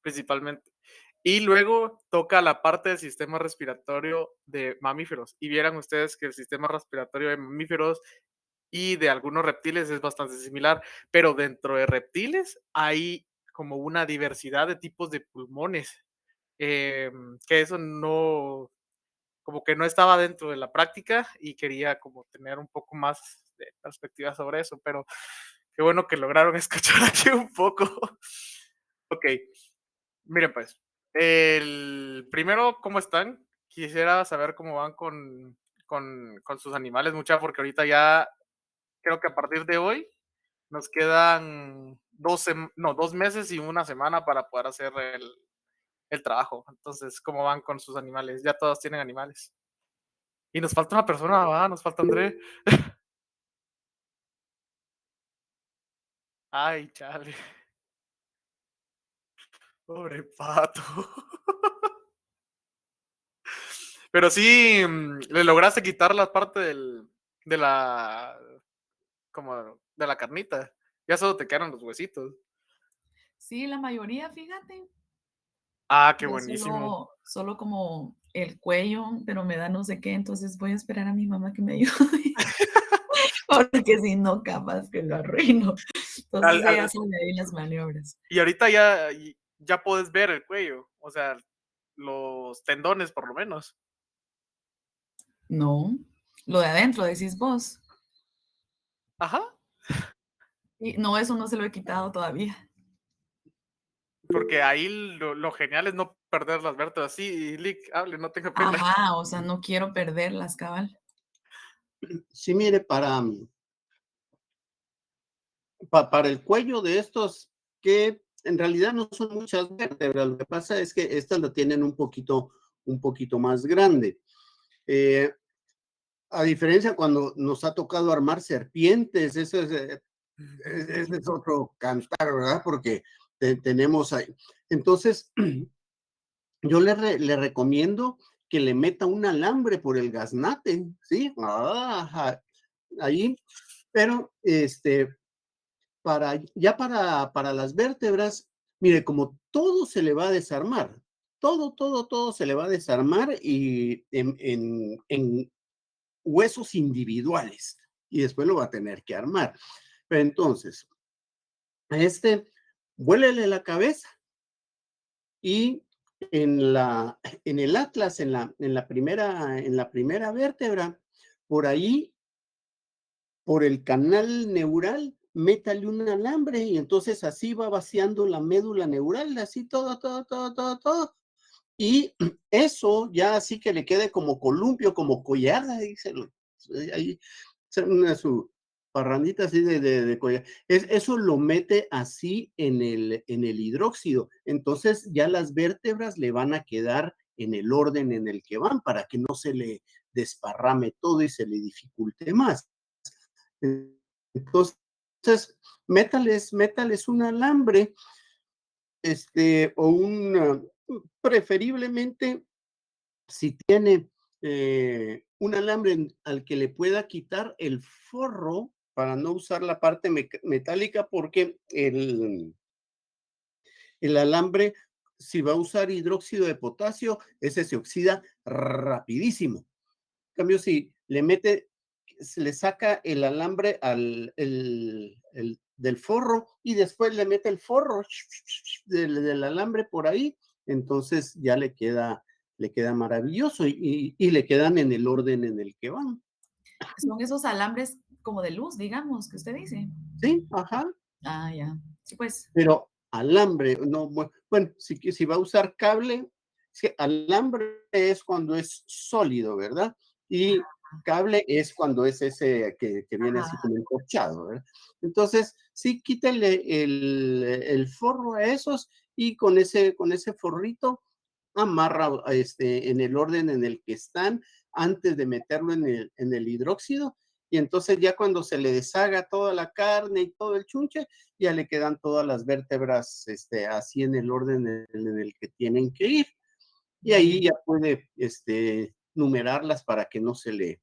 principalmente. Y luego toca la parte del sistema respiratorio de mamíferos. Y vieran ustedes que el sistema respiratorio de mamíferos y de algunos reptiles es bastante similar, pero dentro de reptiles hay como una diversidad de tipos de pulmones, que eso no, como que no estaba dentro de la práctica y quería como tener un poco más de perspectiva sobre eso, pero qué bueno que lograron escuchar aquí un poco. Ok, miren pues, el primero, ¿cómo están? Quisiera saber cómo van con sus animales, mucha, porque ahorita ya creo que a partir de hoy nos quedan 2 meses y una semana para poder hacer el trabajo. Entonces, ¿cómo van con sus animales? Ya todos tienen animales. Y nos falta una persona, ¿va? Nos falta André. Ay, chale, pobre pato. Pero sí, le lograste quitar la parte de la, como de la carnita. Ya solo te quedaron los huesitos. Sí, la mayoría, fíjate. Ah, qué Ya buenísimo. solo como el cuello, pero me da no sé qué, entonces voy a esperar a mi mamá que me ayude, porque si no, capaz que lo arruino. Al Entonces ella al sabe ahí las maniobras. y ahorita ya puedes ver el cuello, o sea, los tendones, por lo menos. No, lo de adentro, decís vos. Ajá, Y no, eso no se lo he quitado todavía. porque ahí lo genial es no perder las vértebras. Sí, Lick, hable, no tenga pena. Ajá, o sea, no quiero perderlas, cabal. Sí, mire, para el cuello de estos, que en realidad no son muchas vértebras, lo que pasa es que estas la tienen un poquito más grande. Eh, a diferencia cuando nos ha tocado armar serpientes, eso ese es otro cantar, ¿verdad? Porque tenemos ahí. Entonces, le recomiendo que le meta un alambre por el gaznate, ¿sí? Ahí, pero para las vértebras, mire, como todo se le va a desarmar, todo se le va a desarmar y en huesos individuales, y después lo va a tener que armar. Pero entonces, a vuélele la cabeza y en el atlas, en la primera vértebra, por ahí, por el canal neural, métale un alambre y entonces así va vaciando la médula neural, así todo. Y eso ya así que le quede como columpio, como collar, ahí, una su parrandita así de collar. Eso lo mete así en el hidróxido. Entonces ya las vértebras le van a quedar en el orden en el que van para que no se le desparrame todo y se le dificulte más. Entonces, métales un alambre, o preferiblemente, si tiene un alambre al que le pueda quitar el forro para no usar la parte metálica, porque el alambre, si va a usar hidróxido de potasio, ese se oxida rapidísimo. En cambio, si se le saca el alambre del forro y después le mete el forro del alambre por ahí, entonces ya le queda maravilloso y le quedan en el orden en el que van. Son esos alambres como de luz, digamos, que usted dice. Sí, ajá, Ah, ya. Sí, pues. pero alambre, no, bueno, si va a usar cable, es que alambre es cuando es sólido, ¿verdad? Y cable es cuando es ese que viene así Ajá. como encorchado, ¿verdad? Entonces, sí, quítale el forro a esos y con ese forrito amarra en el orden en el que están antes de meterlo en el hidróxido. Y entonces ya cuando se le deshaga toda la carne y todo el chunche, ya le quedan todas las vértebras así en el orden en el que tienen que ir. Y Ya, ya. ahí ya puede numerarlas para que no Sí,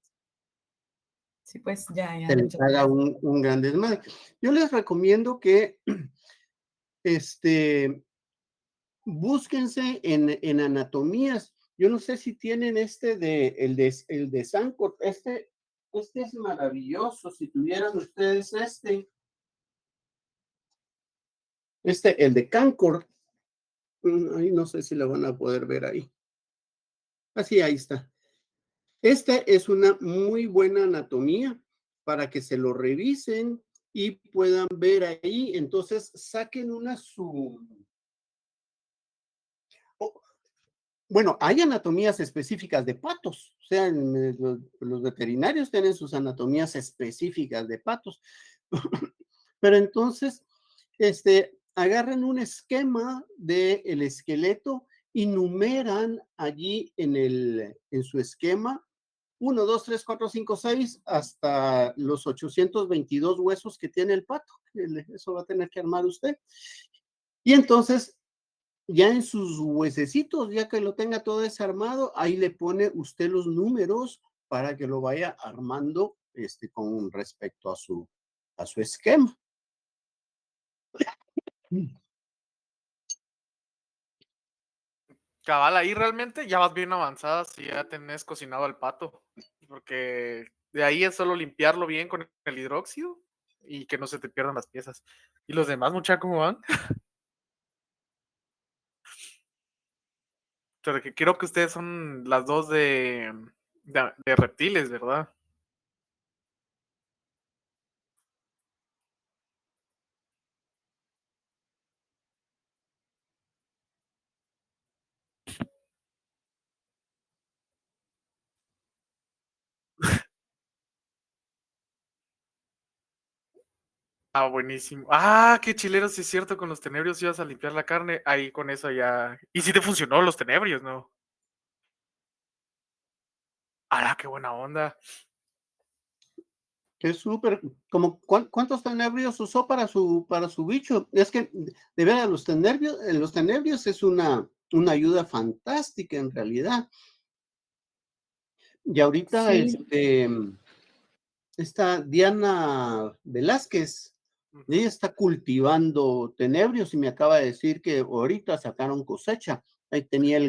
pues, ya, ya se le les entendí. haga un gran desmadre. Yo les recomiendo que este, búsquense en anatomías. Yo no sé si tienen el de Sancor, este es maravilloso. Si tuvieran ustedes el de Cancor, ahí no sé si lo van a poder ver ahí. Así, ahí está. Esta es una muy buena anatomía para que se lo revisen y puedan ver ahí. Entonces, saquen o- bueno, hay anatomías específicas de patos. O sea, los veterinarios tienen sus anatomías específicas de patos. Pero entonces, agarran un esquema del esqueleto y numeran allí en su esquema 1, 2, 3, 4, 5, 6 hasta los 822 huesos que tiene el pato. Eso va a tener que armar usted. Y entonces, ya en sus huesecitos, ya que lo tenga todo desarmado, ahí le pone usted los números para que lo vaya armando con respecto a su esquema. Cabal, ahí realmente ya vas bien avanzada si ya tenés cocinado el pato, porque de ahí es solo limpiarlo bien con el hidróxido y que no se te pierdan las piezas. ¿Y los demás, muchachos, cómo van? Pero que creo que ustedes son las dos de reptiles, ¿verdad? Ah, buenísimo. Ah, qué chilero, sí es cierto, con los tenebrios ibas a limpiar la carne, ahí con eso ya. Y sí te funcionó los tenebrios, ¿no? Ah, qué buena onda. Qué súper. Como, ¿cuántos tenebrios usó para su bicho? Es que, de verdad, los tenebrios es una ayuda fantástica en realidad. Y ahorita, Sí, esta Diana Velázquez, Ujú. ella está cultivando tenebrios y me acaba de decir que ahorita sacaron cosecha. Ahí tenía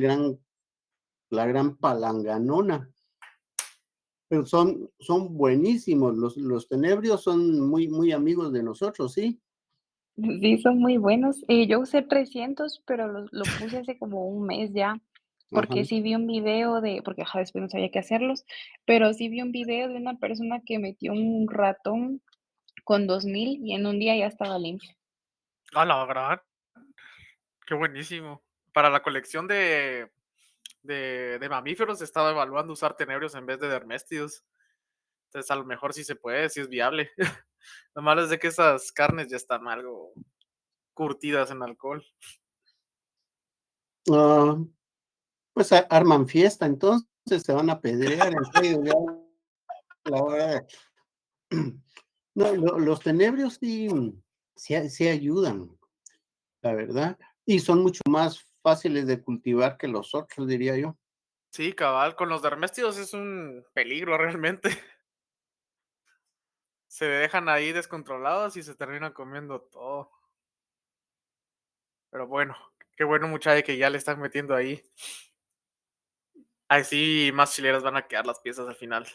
la gran palanganona. Pero son buenísimos. Los tenebrios son muy, muy amigos de nosotros, ¿sí? Sí, son muy buenos. Yo usé 300, pero lo puse hace como un mes ya, Ajá. porque sí vi un video porque ajá, después no sabía qué hacerlos, pero sí vi un video de una persona que metió un ratón con 2000 y en un día ya estaba limpio. Ah, la gran, qué buenísimo. Para la colección de mamíferos estaba evaluando usar tenebrios en vez de dermestios. Entonces, a lo mejor sí se puede, sí es viable. Lo malo es de que esas carnes ya están algo curtidas en alcohol. Ah, pues arman fiesta, entonces se van a pedrear en serio. Ya la hora No, los tenebrios sí ayudan, la verdad. Y son mucho más fáciles de cultivar que los otros, diría yo. Sí, cabal, con los dermestios es un peligro realmente. Se dejan ahí descontrolados y se terminan comiendo todo. Pero bueno, qué bueno, muchacho, que ya le están metiendo ahí. Así más chileras van a quedar las piezas al final.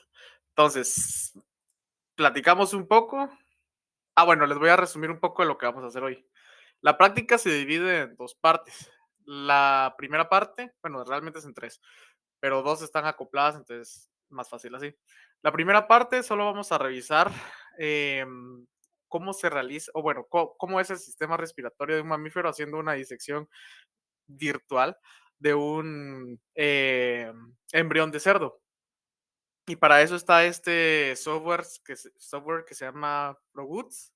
Entonces, platicamos un poco. Ah, bueno, les voy a resumir un poco de lo que vamos a hacer hoy. La práctica se divide en dos partes. La primera parte, bueno, realmente es en tres, pero dos están acopladas, entonces más fácil así. La primera parte solo vamos a revisar cómo se realiza, o bueno, cómo es el sistema respiratorio de un mamífero haciendo una disección virtual de un embrión de cerdo. Y para eso está este software que se llama ProGoods,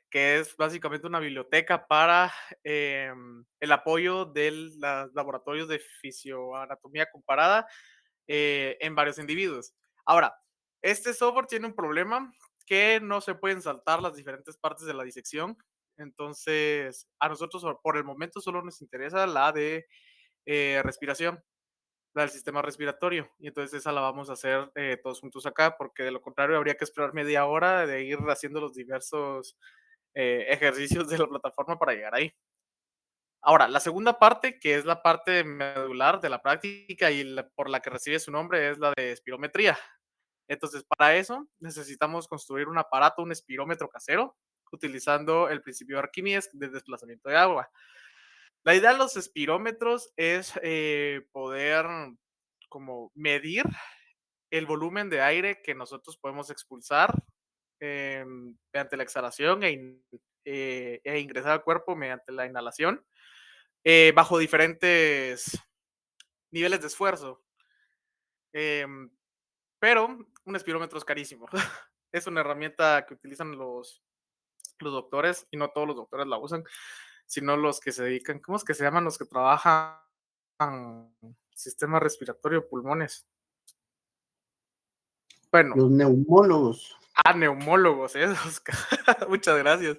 que es básicamente una biblioteca para el apoyo de los laboratorios de fisioanatomía comparada en varios individuos. Ahora, este software tiene un problema que no se pueden saltar las diferentes partes de la disección. Entonces, a nosotros por el momento solo nos interesa la de respiración, la del sistema respiratorio. Y entonces esa la vamos a hacer todos juntos acá, porque de lo contrario habría que esperar media hora de ir haciendo los diversos ejercicios de la plataforma para llegar ahí. Ahora, la segunda parte, que es la parte medular de la práctica y por la que recibe su nombre, es la de espirometría. Entonces, para eso necesitamos construir un aparato, un espirómetro casero, utilizando el principio de Arquímedes de desplazamiento de agua. La idea de los espirómetros es poder como medir el volumen de aire que nosotros podemos expulsar mediante la exhalación e ingresar al cuerpo mediante la inhalación, bajo diferentes niveles de esfuerzo. Em, pero un espirómetro es carísimo. Es una herramienta que utilizan los doctores y no todos los doctores la usan, sino los que se dedican, ¿cómo es que se llaman los que trabajan sistema respiratorio, pulmones? Bueno, Los neumólogos. neumólogos, esos. Muchas gracias.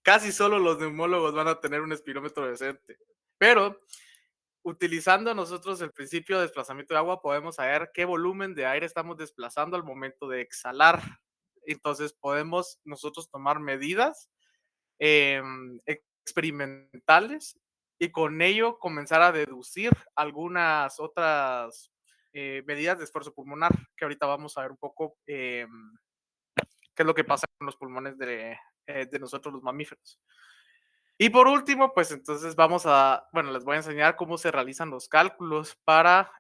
Casi solo los neumólogos van a tener un espirómetro decente. Pero utilizando nosotros el principio de desplazamiento de agua, podemos saber qué volumen de aire estamos desplazando al momento de exhalar. Entonces podemos nosotros tomar medidas experimentales y con ello comenzar a deducir algunas otras medidas de esfuerzo pulmonar, que ahorita vamos a ver un poco qué es lo que pasa con los pulmones de nosotros los mamíferos. Y por último, pues entonces bueno, les voy a enseñar cómo se realizan los cálculos para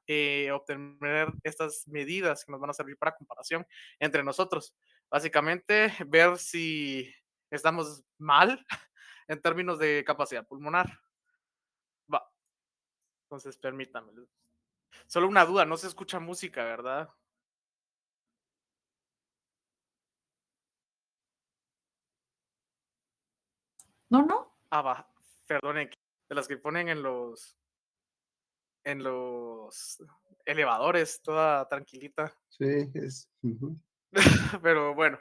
obtener estas medidas que nos van a servir para comparación entre nosotros. Básicamente, ver si estamos mal en términos de capacidad pulmonar. Va, entonces permítanme. Solo una duda, no se escucha música, ¿verdad? No, no, Va, perdonen, de las que ponen en los elevadores, toda tranquilita. Sí, es. Ujú. Pero bueno,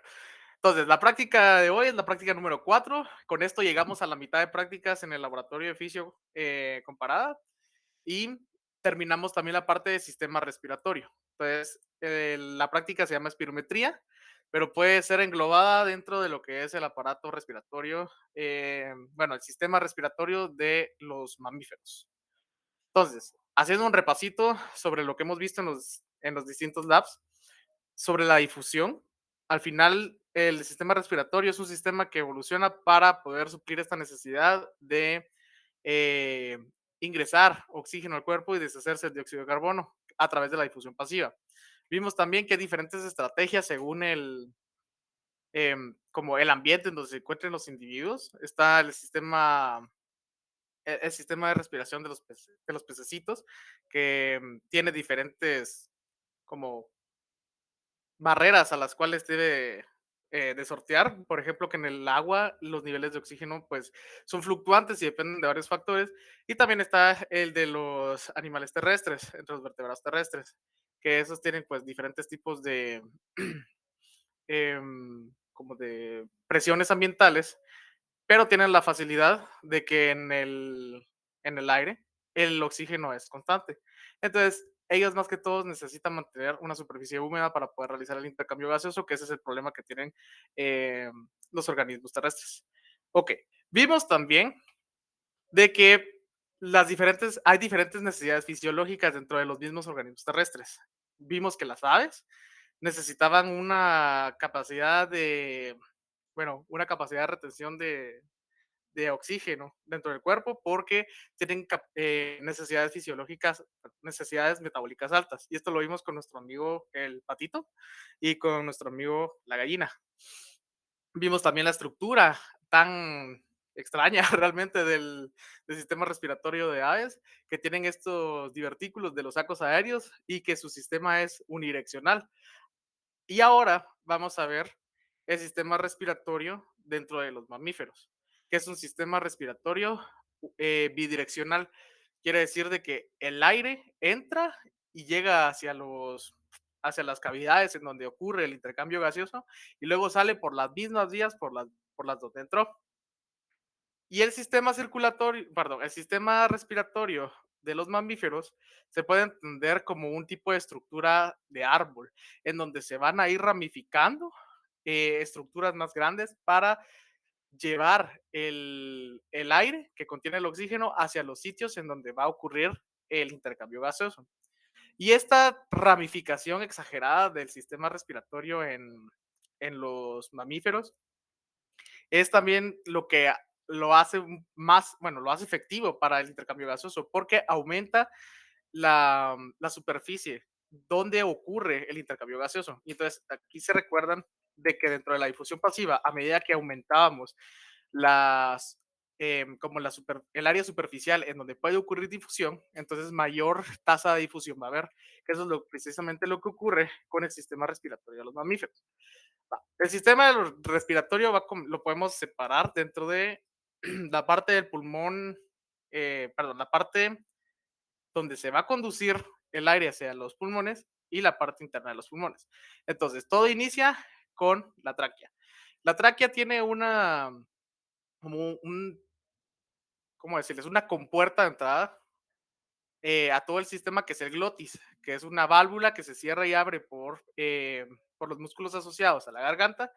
entonces la práctica de hoy es la práctica número 4. Con esto llegamos a la mitad de prácticas en el laboratorio de fisio comparada y terminamos también la parte de sistema respiratorio. Entonces, la práctica se llama espirometría, pero puede ser englobada dentro de lo que es el aparato respiratorio, bueno, el sistema respiratorio de los mamíferos. Entonces, haciendo un repasito sobre lo que hemos visto en los distintos labs, sobre la difusión, al final el sistema respiratorio es un sistema que evoluciona para poder suplir esta necesidad de eh, ingresar oxígeno al cuerpo y deshacerse del dióxido de carbono a través de la difusión pasiva. Vimos también que hay diferentes estrategias según como el ambiente en donde se encuentren los individuos. Está el sistema de respiración de los pececitos, que tiene diferentes como barreras a las cuales debe de sortear. Por ejemplo, que en el agua los niveles de oxígeno pues son fluctuantes y dependen de varios factores. Y también está el de los animales terrestres, entre los vertebrados terrestres, que esos tienen pues diferentes tipos de, como de presiones ambientales, pero tienen la facilidad de que en el aire el oxígeno es constante. Entonces, ellos más que todos necesitan mantener una superficie húmeda para poder realizar el intercambio gaseoso, que ese es el problema que tienen eh, los organismos terrestres. Ok, vimos también de que hay diferentes necesidades fisiológicas dentro de los mismos organismos terrestres. Vimos que las aves necesitaban una capacidad de retención de oxígeno dentro del cuerpo porque tienen necesidades fisiológicas, necesidades metabólicas altas. Y esto lo vimos con nuestro amigo el patito y con nuestro amigo la gallina. Vimos también la estructura tan extraña realmente del sistema respiratorio de aves, que tienen estos divertículos de los sacos aéreos y que su sistema es unidireccional. Y ahora vamos a ver el sistema respiratorio dentro de los mamíferos, que es un sistema respiratorio bidireccional. Quiere decir de que el aire entra y llega hacia las cavidades en donde ocurre el intercambio gaseoso y luego sale por las mismas vías por las donde entró. Y el sistema respiratorio de los mamíferos se puede entender como un tipo de estructura de árbol, en donde se van a ir ramificando estructuras más grandes para llevar el aire que contiene el oxígeno hacia los sitios en donde va a ocurrir el intercambio gaseoso. Y esta ramificación exagerada del sistema respiratorio en los mamíferos es también lo que lo hace más, bueno, lo hace efectivo para el intercambio gaseoso, porque aumenta la superficie donde ocurre el intercambio gaseoso. Y entonces aquí se recuerdan de que dentro de la difusión pasiva, a medida que aumentábamos las, como el área superficial en donde puede ocurrir difusión, entonces mayor tasa de difusión va a haber, que eso es precisamente lo que ocurre con el sistema respiratorio de los mamíferos. El sistema respiratorio lo podemos separar dentro de la parte del pulmón, perdón, la parte donde se va a conducir el aire hacia los pulmones y la parte interna de los pulmones. Entonces, todo inicia con la tráquea. La tráquea tiene como ¿cómo decirles? Una compuerta de entrada a todo el sistema que es el glotis, que es una válvula que se cierra y abre por los músculos asociados a la garganta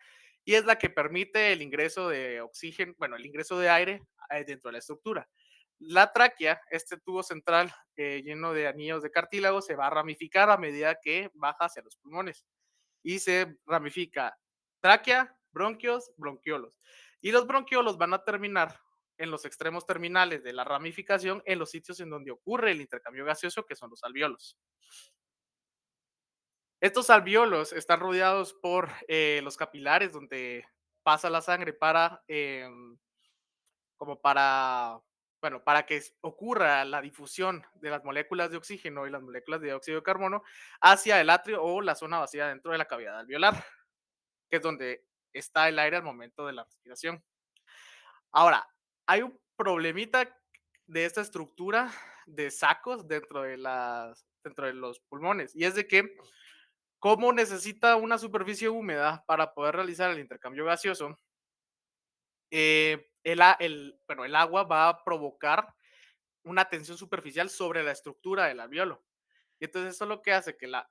y es la que permite el ingreso de oxígeno, bueno, el ingreso de aire dentro de la estructura. La tráquea, este tubo central lleno de anillos de cartílago, se va a ramificar a medida que baja hacia los pulmones y se ramifica tráquea, bronquios, bronquiolos. Y los bronquiolos van a terminar en los extremos terminales de la ramificación en los sitios en donde ocurre el intercambio gaseoso, que son los alveolos. Estos alveolos están rodeados por los capilares donde pasa la sangre como para, bueno, para que ocurra la difusión de las moléculas de oxígeno y las moléculas de dióxido de carbono hacia el atrio o la zona vacía dentro de la cavidad alveolar, que es donde está el aire al momento de la respiración. Ahora, hay un problemita de esta estructura de sacos dentro de los pulmones, y es de que como necesita una superficie húmeda para poder realizar el intercambio gaseoso, bueno, el agua va a provocar una tensión superficial sobre la estructura del alveolo. Y entonces eso lo que hace que la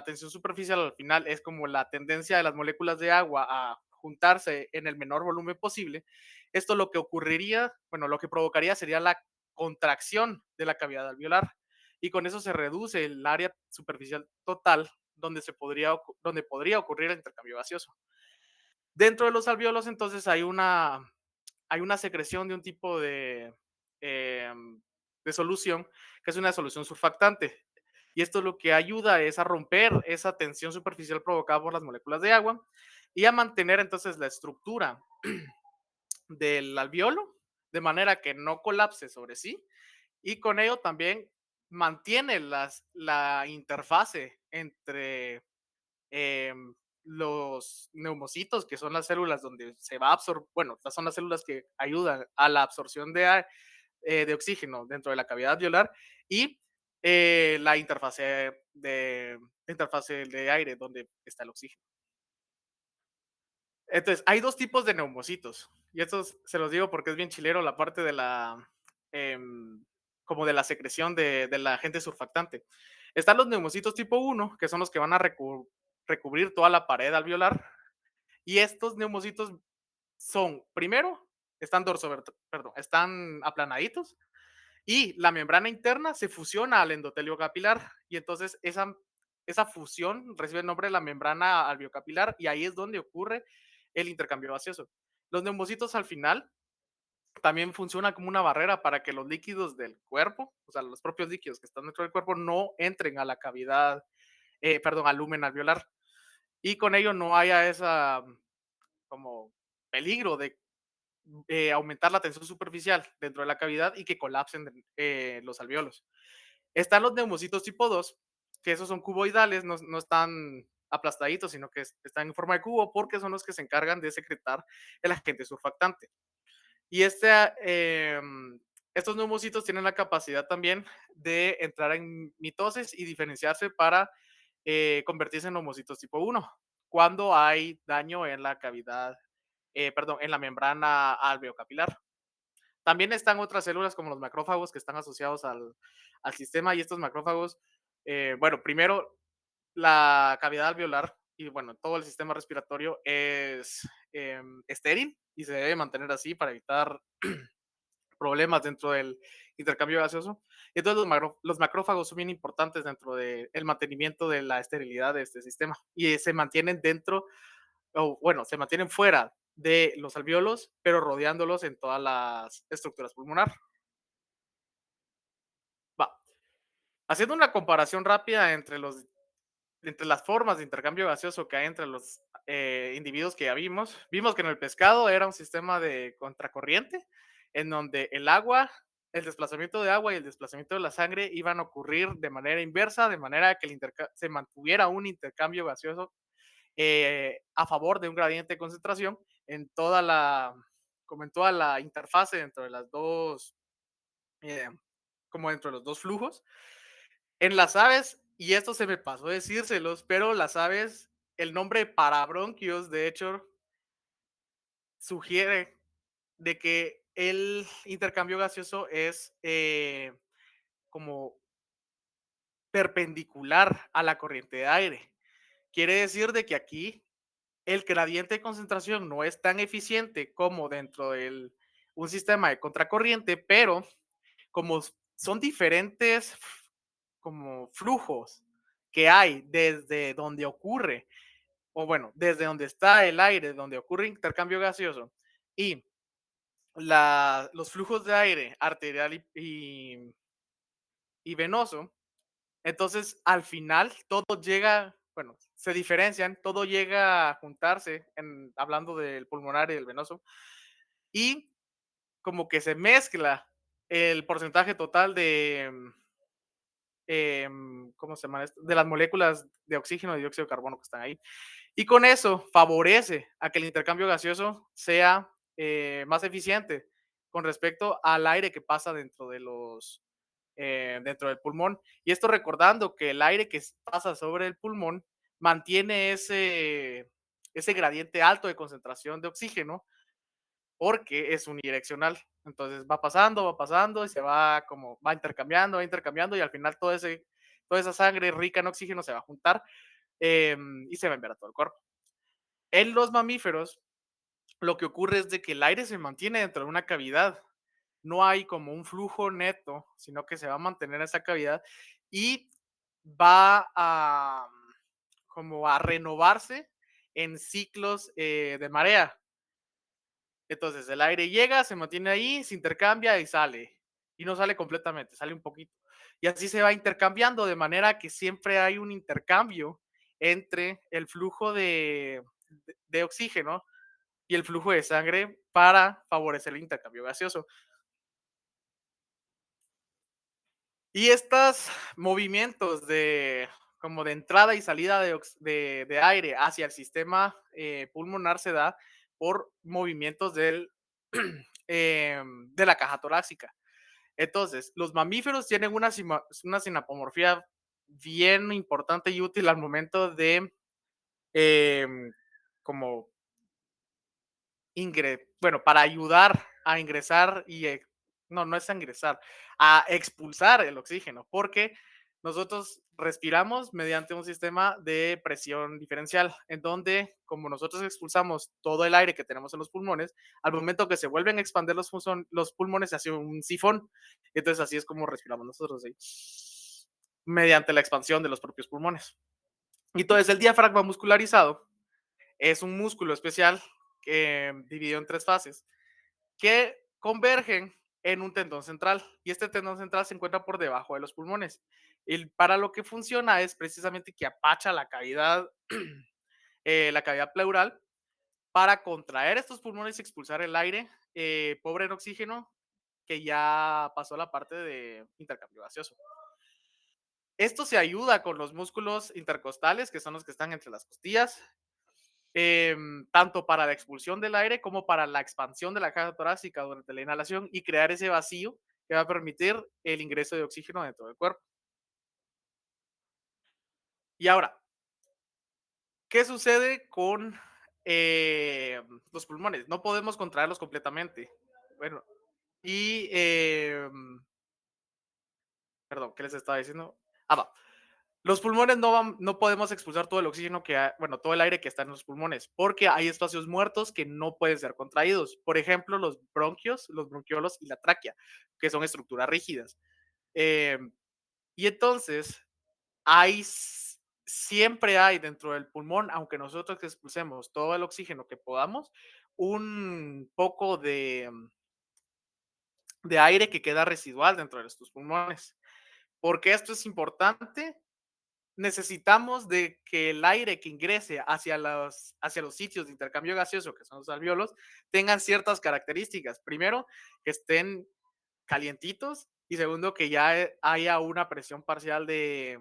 tensión superficial al final es como la tendencia de las moléculas de agua a juntarse en el menor volumen posible. Esto lo que ocurriría, bueno, lo que provocaría sería la contracción de la cavidad alveolar y con eso se reduce el área superficial total donde podría ocurrir el intercambio gaseoso. Dentro de los alveolos entonces hay una secreción de un tipo de solución, que es una solución surfactante. Y esto lo que ayuda es a romper esa tensión superficial provocada por las moléculas de agua y a mantener entonces la estructura del alveolo de manera que no colapse sobre sí y con ello también mantiene la interfase entre los neumocitos, que son las células donde se va a absorber, bueno, son las células que ayudan a la absorción de oxígeno dentro de la cavidad alveolar y la interfase de aire donde está el oxígeno. Entonces, hay dos tipos de neumocitos y estos se los digo porque es bien chilero la parte de em, como de la secreción del agente surfactante. Están los neumocitos tipo uno que son los que van a recubrir toda la pared alveolar y estos neumocitos son, primero, están aplanaditos y la membrana interna se fusiona al endotelio capilar y entonces esa fusión recibe el nombre de la membrana alveocapilar y ahí es donde ocurre el intercambio gaseoso. Los neumocitos al final también funcionan como una barrera para que los líquidos del cuerpo, o sea, los propios líquidos que están dentro del cuerpo, no entren a la cavidad, perdón, al lumen alveolar. Y con ello no haya esa como peligro de aumentar la tensión superficial dentro de la cavidad y que colapsen los alveolos. Están los neumocitos tipo 2, que esos son cuboidales, no están aplastaditos, sino que están en forma de cubo porque son los que se encargan de secretar el agente surfactante. Y estos neumocitos tienen la capacidad también de entrar en mitosis y diferenciarse para convertirse en neumocitos tipo 1 cuando hay daño en la cavidad, perdón, en la membrana alveocapilar. También están otras células como los macrófagos que están asociados al sistema y estos macrófagos, bueno, primero la cavidad alveolar y bueno, todo el sistema respiratorio es estéril y se debe mantener así para evitar problemas dentro del intercambio gaseoso. Entonces los macrófagos son bien importantes dentro del mantenimiento de la esterilidad de este sistema y se mantienen dentro, o bueno, se mantienen fuera de los alvéolos, pero rodeándolos en todas las estructuras pulmonar. Va. Haciendo una comparación rápida entre las formas de intercambio gaseoso que hay entre los individuos que ya vimos que en el pescado era un sistema de contracorriente, en donde el agua, el desplazamiento de agua y el desplazamiento de la sangre iban a ocurrir de manera inversa, de manera que se mantuviera un intercambio gaseoso a favor de un gradiente de concentración en toda la, como en toda la interfase dentro de las dos, eh, como dentro de los dos flujos. En las aves, y esto se me pasó decírselos, pero las aves, el nombre parabronquios, de hecho, sugiere de que el intercambio gaseoso es como perpendicular a la corriente de aire. Quiere decir de que aquí el gradiente de concentración no es tan eficiente como dentro de un sistema de contracorriente, pero como son diferentes como flujos que hay desde donde ocurre, o bueno, desde donde está el aire, donde ocurre intercambio gaseoso, y los flujos de aire arterial y venoso, entonces al final todo llega, bueno, se diferencian, todo llega a juntarse, hablando del pulmonar y del venoso, y como que se mezcla el porcentaje total ¿cómo se llama esto? De las moléculas de oxígeno y dióxido de carbono que están ahí. Y con eso favorece a que el intercambio gaseoso sea más eficiente con respecto al aire que pasa dentro del pulmón. Y esto recordando que el aire que pasa sobre el pulmón mantiene ese gradiente alto de concentración de oxígeno porque es unidireccional. Entonces va pasando y se va intercambiando y al final toda esa sangre rica en oxígeno se va a juntar y se va a enviar a todo el cuerpo. En los mamíferos, lo que ocurre es de que el aire se mantiene dentro de una cavidad. No hay como un flujo neto, sino que se va a mantener esa cavidad y va a como a renovarse en ciclos de marea. Entonces el aire llega, se mantiene ahí, se intercambia y sale. Y no sale completamente, sale un poquito. Y así se va intercambiando de manera que siempre hay un intercambio entre el flujo de oxígeno y el flujo de sangre para favorecer el intercambio gaseoso. Y estos movimientos como de entrada y salida de aire hacia el sistema pulmonar se da por movimientos de la caja torácica. Entonces, los mamíferos tienen una sinapomorfía bien importante y útil al momento de como bueno, para ayudar a ingresar no es a ingresar, a expulsar el oxígeno, porque nosotros respiramos mediante un sistema de presión diferencial, en donde como nosotros expulsamos todo el aire que tenemos en los pulmones, al momento que se vuelven a expandir los pulmones se hace un sifón, entonces así es como respiramos nosotros, ¿sí? Mediante la expansión de los propios pulmones. Y entonces el diafragma muscularizado es un músculo especial dividido en tres fases que convergen en un tendón central y este tendón central se encuentra por debajo de los pulmones. Y para lo que funciona es precisamente que apacha la cavidad pleural para contraer estos pulmones y expulsar el aire pobre en oxígeno que ya pasó la parte de intercambio gaseoso. Esto se ayuda con los músculos intercostales, que son los que están entre las costillas, tanto para la expulsión del aire como para la expansión de la caja torácica durante la inhalación y crear ese vacío que va a permitir el ingreso de oxígeno dentro del cuerpo. Y ahora, ¿qué sucede con los pulmones? No podemos contraerlos completamente. Bueno, y, perdón, ¿qué les estaba diciendo? Va. Los pulmones no podemos expulsar todo el oxígeno que hay, bueno, todo el aire que está en los pulmones, porque hay espacios muertos que no pueden ser contraídos. Por ejemplo, los bronquios, los bronquiolos y la tráquea, que son estructuras rígidas. Eh, y entonces, hay, siempre hay dentro del pulmón, aunque nosotros expulsemos todo el oxígeno que podamos, un poco de aire que queda residual dentro de nuestros pulmones. ¿Por qué esto es importante? Necesitamos de que el aire que ingrese hacia los sitios de intercambio gaseoso, que son los alvéolos, tengan ciertas características. Primero, que estén calientitos y segundo, que ya haya una presión parcial de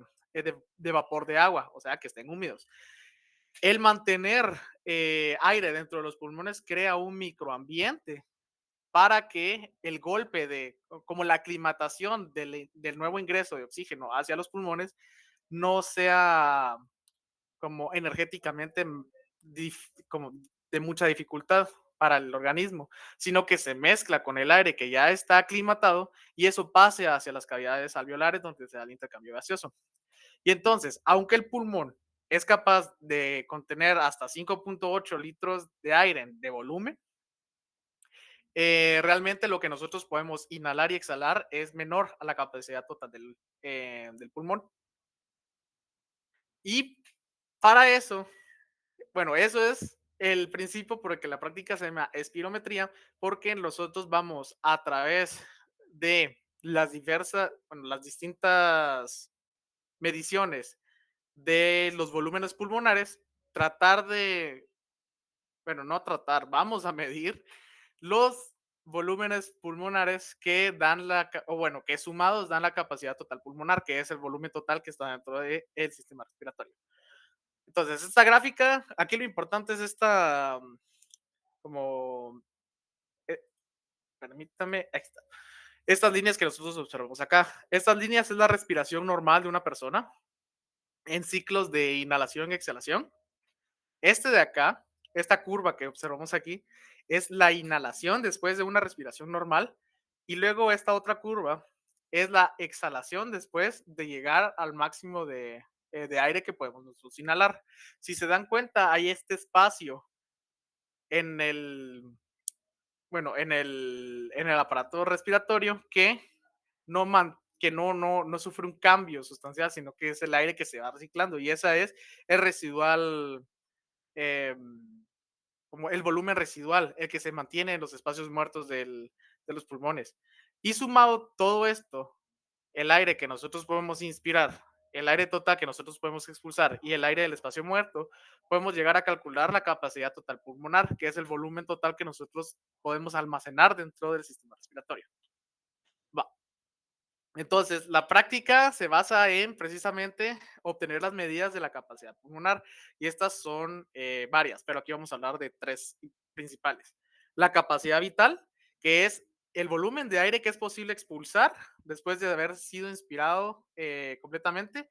vapor de agua, o sea, que estén húmedos. El mantener aire dentro de los pulmones crea un microambiente para que el golpe como la aclimatación del nuevo ingreso de oxígeno hacia los pulmones no sea como energéticamente como de mucha dificultad para el organismo, sino que se mezcla con el aire que ya está aclimatado y eso pase hacia las cavidades alveolares donde se da el intercambio gaseoso. Y entonces, aunque el pulmón es capaz de contener hasta 5.8 litros de aire de volumen, realmente lo que nosotros podemos inhalar y exhalar es menor a la capacidad total del pulmón. Y para eso, bueno, eso es el principio por el que la práctica se llama espirometría, porque nosotros vamos a través de bueno, las distintas mediciones de los volúmenes pulmonares, tratar de, bueno, no tratar, vamos a medir los volúmenes pulmonares que dan o bueno, que sumados dan la capacidad total pulmonar, que es el volumen total que está dentro del sistema respiratorio. Entonces, esta gráfica, aquí lo importante es esta, como, eh, permítame, ahí está. Estas líneas que nosotros observamos acá. Estas líneas es la respiración normal de una persona en ciclos de inhalación y exhalación. Este de acá, esta curva que observamos aquí, es la inhalación después de una respiración normal. Y luego esta otra curva es la exhalación después de llegar al máximo de aire que podemos nosotros inhalar. Si se dan cuenta, hay este espacio en el, bueno, en el aparato respiratorio que no sufre un cambio sustancial, sino que es el aire que se va reciclando. Y esa es el residual, em, como el volumen residual, el que se mantiene en los espacios muertos de los pulmones. Y sumado todo esto, el aire que nosotros podemos inspirar, el aire total que nosotros podemos expulsar y el aire del espacio muerto, podemos llegar a calcular la capacidad total pulmonar, que es el volumen total que nosotros podemos almacenar dentro del sistema respiratorio. Va. Entonces, la práctica se basa en precisamente obtener las medidas de la capacidad pulmonar y estas son varias, pero aquí vamos a hablar de tres principales. La capacidad vital, que es el volumen de aire que es posible expulsar después de haber sido inspirado completamente,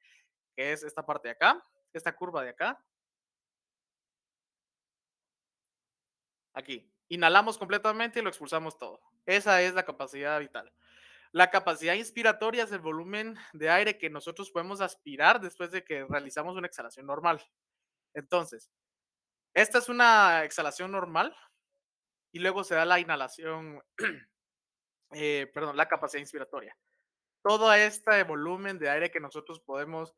que es esta parte de acá, esta curva de acá, aquí. Inhalamos completamente y lo expulsamos todo. Esa es la capacidad vital. La capacidad inspiratoria es el volumen de aire que nosotros podemos aspirar después de que realizamos una exhalación normal. Entonces, esta es una exhalación normal y luego se da la inhalación, perdón, la capacidad inspiratoria. Todo este volumen de aire que nosotros podemos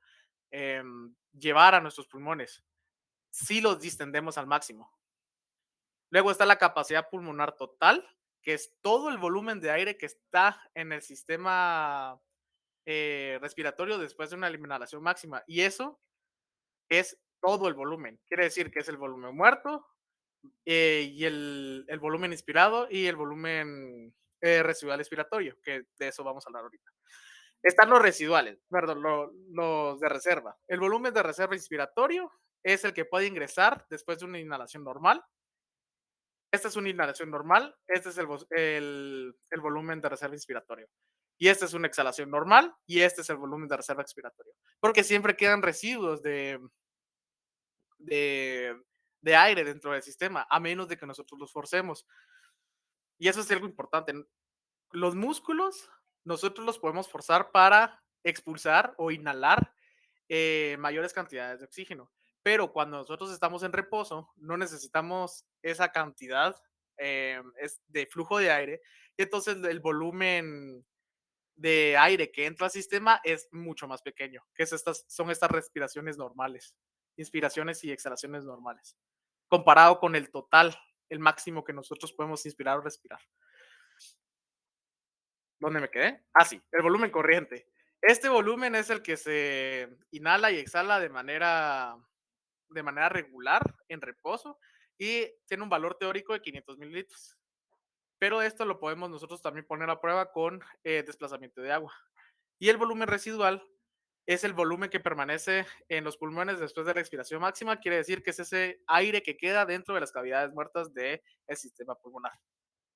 llevar a nuestros pulmones, si los distendemos al máximo. Luego está la capacidad pulmonar total, que es todo el volumen de aire que está en el sistema respiratorio después de una eliminación máxima. Y eso es todo el volumen. Quiere decir que es el volumen muerto y el volumen inspirado y el volumen residual expiratorio, que de eso vamos a hablar ahorita. Están los residuales, perdón, los de reserva. El volumen de reserva inspiratorio es el que puede ingresar después de una inhalación normal. Esta es una inhalación normal, este es el volumen de reserva inspiratorio. Y esta es una exhalación normal y este es el volumen de reserva expiratorio. Porque siempre quedan residuos de, de aire dentro del sistema, a menos de que nosotros los forcemos. Y eso es algo importante. Los músculos, nosotros los podemos forzar para expulsar o inhalar mayores cantidades de oxígeno. Pero cuando nosotros estamos en reposo, no necesitamos esa cantidad de flujo de aire, y entonces el volumen de aire que entra al sistema es mucho más pequeño, son estas respiraciones normales, inspiraciones y exhalaciones normales, comparado con el total, el máximo que nosotros podemos inspirar o respirar. ¿Dónde me quedé? Ah, sí, el volumen corriente. Este volumen es el que se inhala y exhala de manera regular en reposo y tiene un valor teórico de 500 mililitros. Pero esto lo podemos nosotros también poner a prueba con desplazamiento de agua. Y el volumen residual es el volumen que permanece en los pulmones después de la expiración máxima, quiere decir que es ese aire que queda dentro de las cavidades muertas del sistema pulmonar,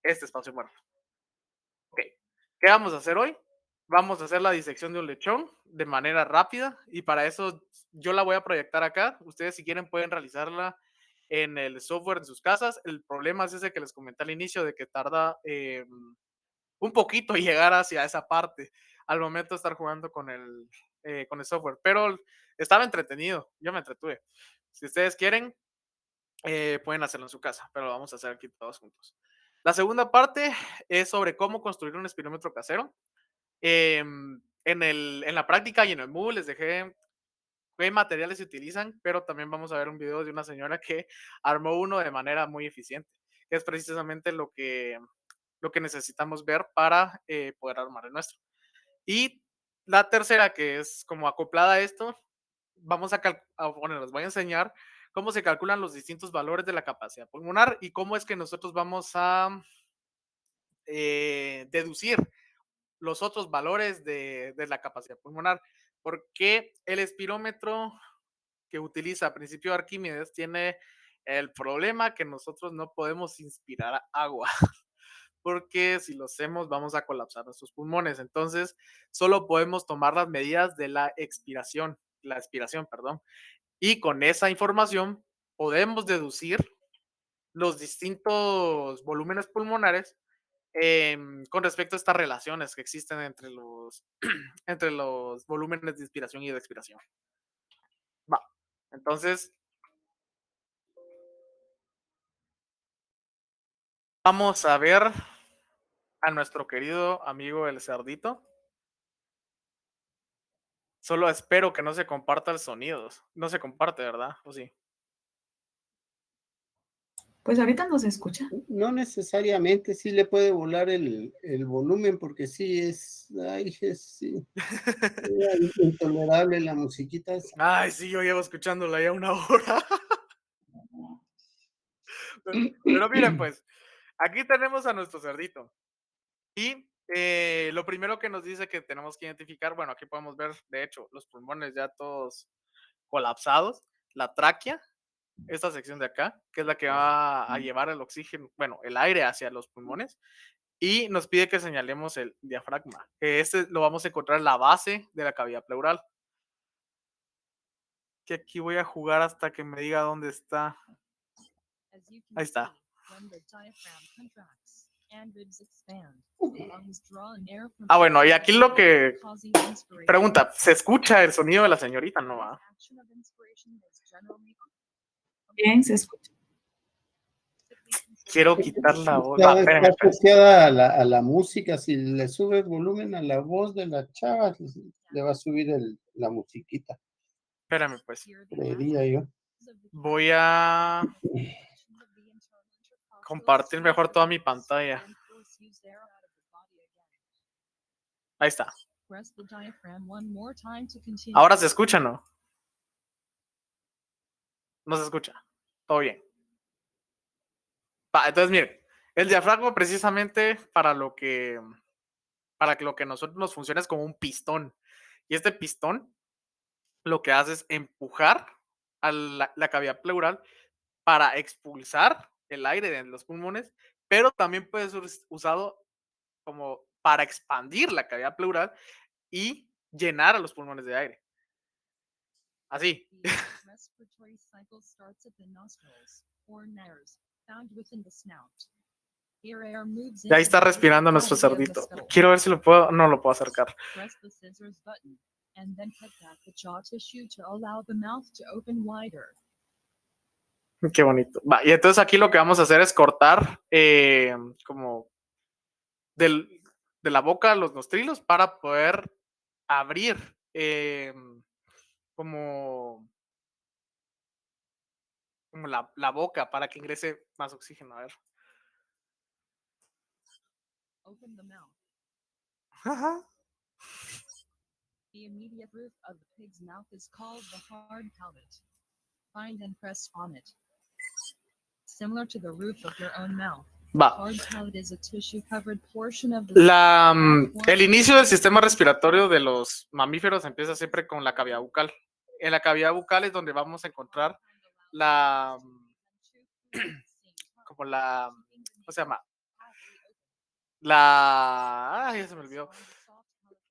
este espacio muerto. Ok, ¿qué vamos a hacer hoy? Vamos a hacer la disección de un lechón de manera rápida y para eso yo la voy a proyectar acá. Ustedes si quieren pueden realizarla en el software de sus casas. El problema es ese que les comenté al inicio de que tarda un poquito llegar hacia esa parte al momento de estar jugando con el software, pero estaba entretenido, yo me entretuve. Si ustedes quieren, pueden hacerlo en su casa, pero lo vamos a hacer aquí todos juntos. La segunda parte es sobre cómo construir un espirómetro casero. En la práctica y en el Moodle les dejé qué materiales se utilizan, pero también vamos a ver un video de una señora que armó uno de manera muy eficiente, que es precisamente lo que necesitamos ver para poder armar el nuestro. Y la tercera, que es como acoplada a esto, les voy a enseñar cómo se calculan los distintos valores de la capacidad pulmonar y cómo es que nosotros vamos a deducir los otros valores de la capacidad pulmonar, porque el espirómetro que utiliza a principio Arquímedes tiene el problema que nosotros no podemos inspirar agua, porque si lo hacemos vamos a colapsar nuestros pulmones. Entonces, solo podemos tomar las medidas de la expiración, perdón, y con esa información podemos deducir los distintos volúmenes pulmonares con respecto a estas relaciones que existen entre los volúmenes de inspiración y de expiración. Va. Entonces, vamos a ver a nuestro querido amigo el cerdito. Solo espero que no se comparta el sonido. No se comparte, ¿verdad? ¿O sí? Pues ahorita no se escucha. No necesariamente, sí le puede volar el volumen, porque sí es, ay, sí, intolerable la musiquita esa. Ay, sí, yo llevo escuchándola ya una hora. Pero miren, pues, aquí tenemos a nuestro cerdito. Y lo primero que nos dice que tenemos que identificar, bueno, aquí podemos ver, de hecho, los pulmones ya todos colapsados, la tráquea, esta sección de acá, que es la que va a llevar el oxígeno, bueno, el aire hacia los pulmones, y nos pide que señalemos el diafragma, que este lo vamos a encontrar en la base de la cavidad pleural. Que aquí voy a jugar hasta que me diga dónde está. Ahí está. Ah, bueno, y aquí lo que pregunta, ¿se escucha el sonido de la señorita? No va. Bien, se escucha. Quiero quitar la voz. Está asociada a la música. Si le sube el volumen a la voz de la chava, le va a subir la musiquita. Espérame, pues. Creería yo. Voy a compartir mejor toda mi pantalla. Ahí está. Ahora se escucha, ¿no? No se escucha. Todo bien. Entonces, miren, el diafragma precisamente para lo que nosotros nos funciona es como un pistón. Y este pistón lo que hace es empujar a la cavidad pleural para expulsar el aire de los pulmones, pero también puede ser usado como para expandir la cavidad pleural y llenar a los pulmones de aire. Así. Ya ahí está respirando nuestro cerdito. Quiero ver si lo puedo. No lo puedo acercar. and then cut back the jaw tissue to allow the mouth to open wider. Qué bonito. Va, y entonces aquí lo que vamos a hacer es cortar como de la boca los nostrilos para poder abrir como, como la boca para que ingrese más oxígeno. A ver. Open the mouth. Ajá. The immediate roof of the pig's mouth is called the hard palate. Find and press on it. Similar to the roof of your own mouth. Va. Hard palate is a tissue-covered portion of the El inicio del sistema respiratorio de los mamíferos empieza siempre con la cavidad bucal. En la cavidad bucal es donde vamos a encontrar como ¿cómo se llama? Ya se me olvidó.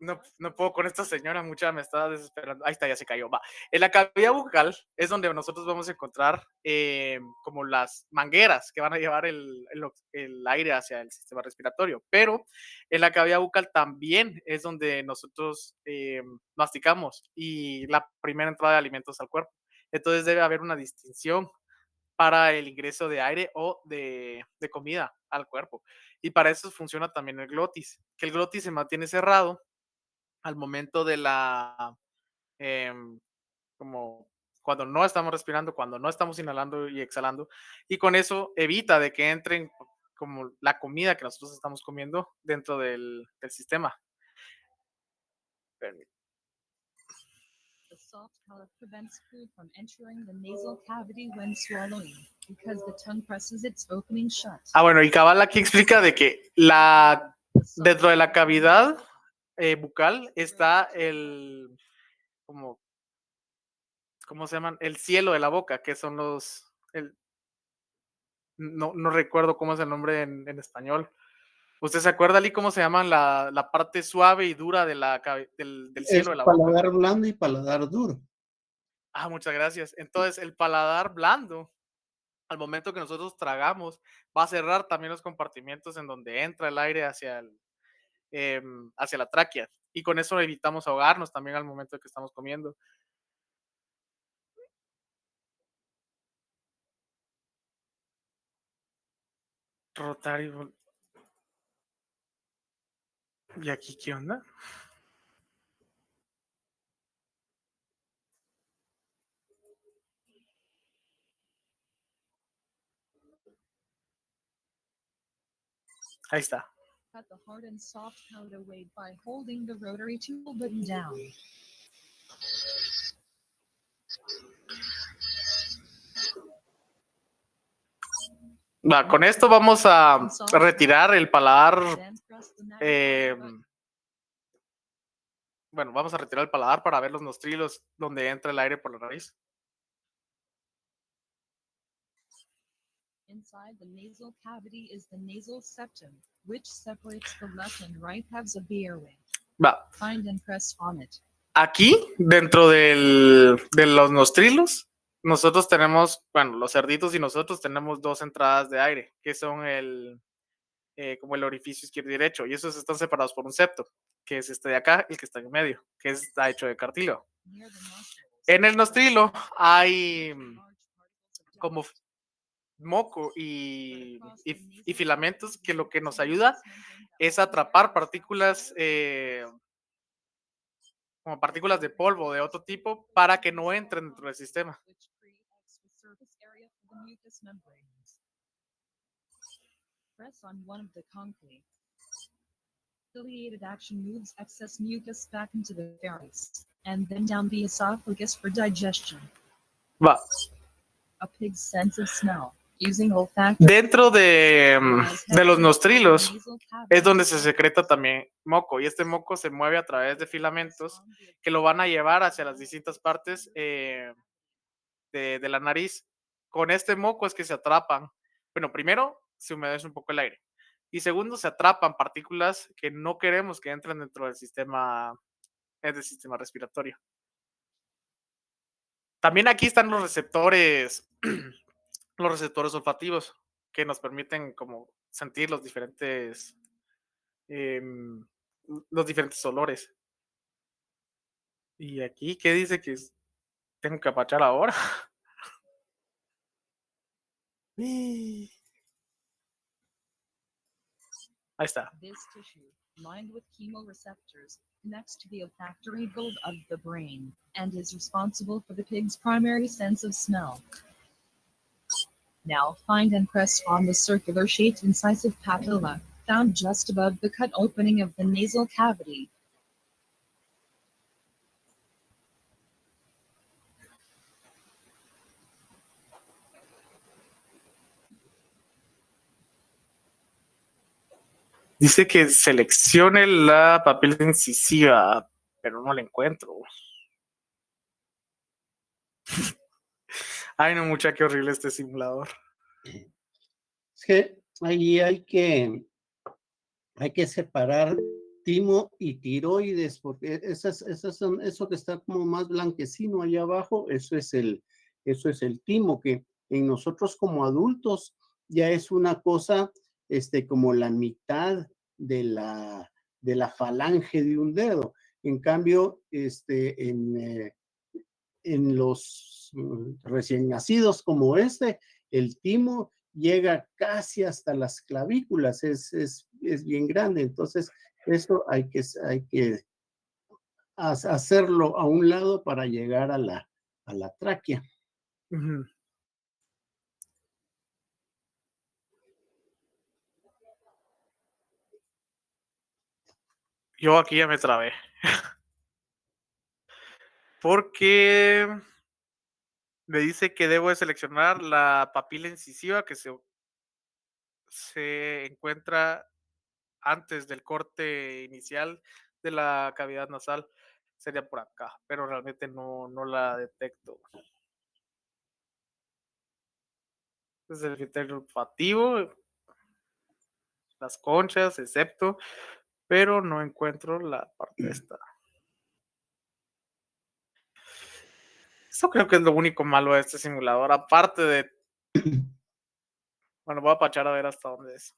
No puedo con esta señora, mucha me está desesperando. Ahí está, ya se cayó. Va. En la cavidad bucal es donde nosotros vamos a encontrar como las mangueras que van a llevar el aire hacia el sistema respiratorio. Pero en la cavidad bucal también es donde nosotros masticamos y la primera entrada de alimentos al cuerpo. Entonces debe haber una distinción para el ingreso de aire o de comida al cuerpo. Y para eso funciona también el glotis, que el glotis se mantiene cerrado al momento de como cuando no estamos respirando, cuando no estamos inhalando y exhalando, y con eso evita de que entren como la comida que nosotros estamos comiendo dentro del sistema. The soft palate prevents food from entering the nasal cavity when swallowing, because the tongue presses its opening shut. Bueno, y cabal aquí explica de que dentro de la cavidad bucal está ¿cómo se llaman? El cielo de la boca, que son no recuerdo cómo es el nombre en español. ¿Usted se acuerda, Ali, cómo se llaman la parte suave y dura del cielo de la boca? Paladar blando y paladar duro. Muchas gracias. Entonces, el paladar blando, al momento que nosotros tragamos, va a cerrar también los compartimientos en donde entra el aire hacia la tráquea. Y con eso evitamos ahogarnos también al momento que estamos comiendo. Rotario. ¿Y aquí qué onda? Ahí está. Cut the hard and soft palate away by holding the rotary tool button down. Va, con esto vamos a retirar el paladar. Bueno, vamos a retirar el paladar para ver los nostrilos donde entra el aire por la nariz. Inside the nasal cavity is the nasal septum, which separates the left and right halves of the airway. Va. Find and press on it. Aquí, dentro de los nostrilos, nosotros tenemos, bueno, los cerditos y nosotros tenemos dos entradas de aire, que son como el orificio izquierdo y derecho, y esos están separados por un septo, que es este de acá, el que está en medio, que está hecho de cartílago. En el nostrilo hay como moco y filamentos que lo que nos ayuda es atrapar partículas como partículas de polvo de otro tipo para que no entren dentro del sistema. Press on one of the concave. Ciliated action moves excess mucus back into the pharynx and then down the esophagus for digestion. Va. A pig's sense of smell. Dentro de los nostrilos es donde se secreta también moco, y este moco se mueve a través de filamentos que lo van a llevar hacia las distintas partes de la nariz. Con este moco es que se atrapan, bueno, primero se humedece un poco el aire y segundo se atrapan partículas que no queremos que entren dentro del sistema respiratorio. También aquí están los receptores olfativos que nos permiten como sentir los diferentes olores. Y aquí, ¿qué dice que tengo que apachar ahora? Ahí está. This tissue, lined with chemoreceptors, connects to the olfactory bulb of the brain and is responsible for the pig's primary sense of smell. Now find and press on the circular-shaped incisive papilla found just above the cut opening of the nasal cavity. Dice que seleccione la papila incisiva, pero no la encuentro. Ay, no, mucha, qué horrible este simulador. Es que ahí hay que separar timo y tiroides, porque eso que está como más blanquecino allá abajo, eso es el timo, que en nosotros como adultos ya es una cosa, como la mitad de la falange de un dedo. En cambio, en los recién nacidos como el timo llega casi hasta las clavículas, es bien grande. Entonces, eso hay que hacerlo a un lado para llegar a la tráquea. Ujú. Yo aquí ya me trabé. Porque me dice que debo de seleccionar la papila incisiva que se encuentra antes del corte inicial de la cavidad nasal. Sería por acá, pero realmente no la detecto. Es el criterio olfativo, las conchas, excepto, pero no encuentro la parte esta. Eso creo que es lo único malo de este simulador, aparte de... Bueno, voy a apachar a ver hasta dónde es.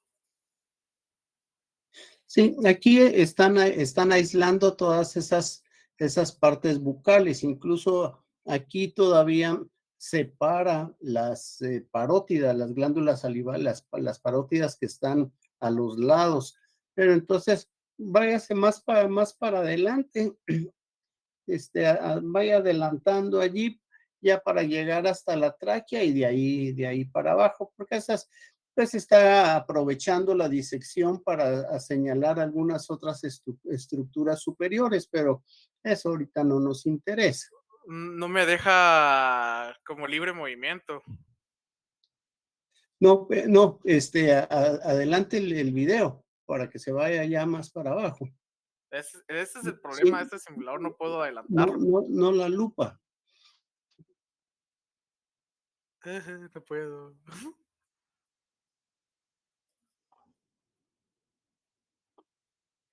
Sí, aquí están aislando todas esas partes bucales. Incluso aquí todavía separa las parótidas, las glándulas salivales, las parótidas que están a los lados. Pero entonces, váyase más para adelante, vaya adelantando allí ya para llegar hasta la tráquea y de ahí para abajo, porque pues está aprovechando la disección para señalar algunas otras estructuras superiores, pero eso ahorita no nos interesa. No me deja como libre movimiento. No, adelante el video para que se vaya ya más para abajo. Ese es el problema de Sí, este simulador, no puedo adelantarlo. no la lupa. No puedo.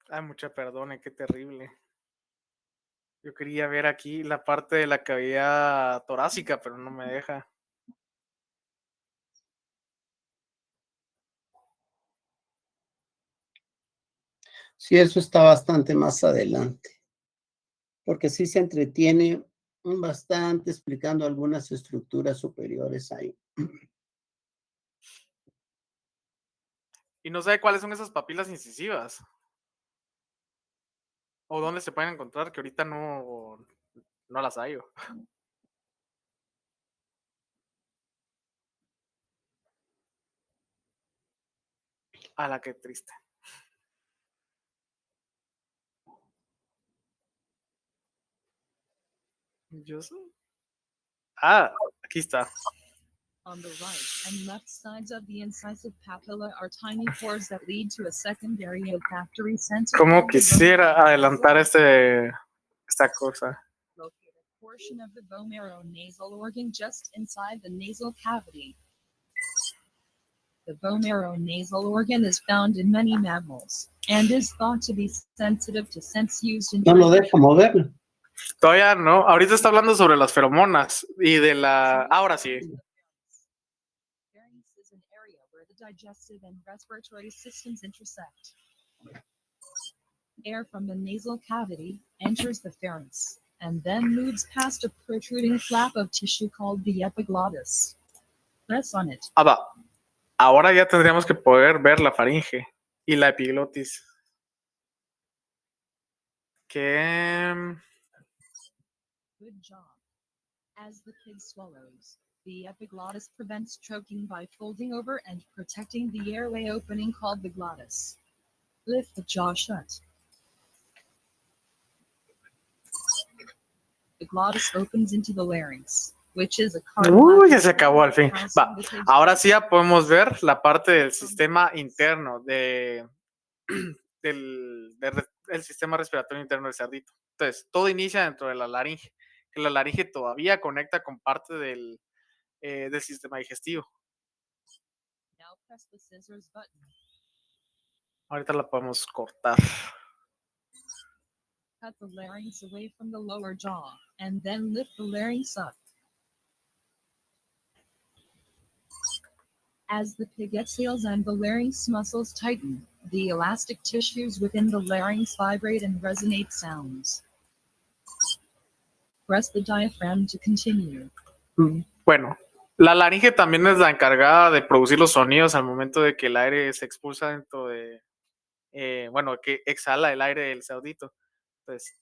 Ay, mucha perdone, qué terrible. Yo quería ver aquí la parte de la cavidad torácica, pero no me deja. Sí, eso está bastante más adelante, porque sí se entretiene bastante explicando algunas estructuras superiores ahí. Y no sé cuáles son esas papilas incisivas. O dónde se pueden encontrar, que ahorita no las hallo. A la que triste. Yo sé. Ah, aquí está. On the right and left sides of the incisive papilla are tiny pores that lead to a secondary olfactory sensor. Como quisiera adelantar esta cosa. Locate a portion of the bone marrow nasal organ just inside the nasal cavity. The bone marrow nasal organ is found in many mammals and is thought to be sensitive to scents used in No lo deja mover. Todavía no. Ahorita está hablando sobre las feromonas y de la... Ahora sí. Pharynx is an area where the digestive and respiratory systems intersect. Air from the nasal cavity enters the pharynx and then moves past a protruding flap of tissue called the epiglottis. Press on it. Ah, va. Ahora ya tendríamos que poder ver la faringe y la epiglotis. Que Good job. As the pig swallows, the epiglottis prevents choking by folding over and protecting the airway opening called the glottis. Lift the jaw shut. The glottis opens into the larynx, which is a Uy, ya se acabó al fin. Va, ahora sí ya podemos ver la parte del sistema interno del sistema respiratorio interno del cerdito. Entonces, todo inicia dentro de la laringe, que la laringe todavía conecta con parte del sistema digestivo. Now press the scissors button. Ahorita la podemos cortar. Cut the larynx away from the lower jaw, and then lift the larynx up. As the pig exhales and the larynx muscles tighten, the elastic tissues within the larynx vibrate and resonate sounds. Press the diaphragm to continue. Bueno, la laringe también es la encargada de producir los sonidos al momento de que el aire se expulsa dentro de, que exhala el aire del cerdito. Entonces,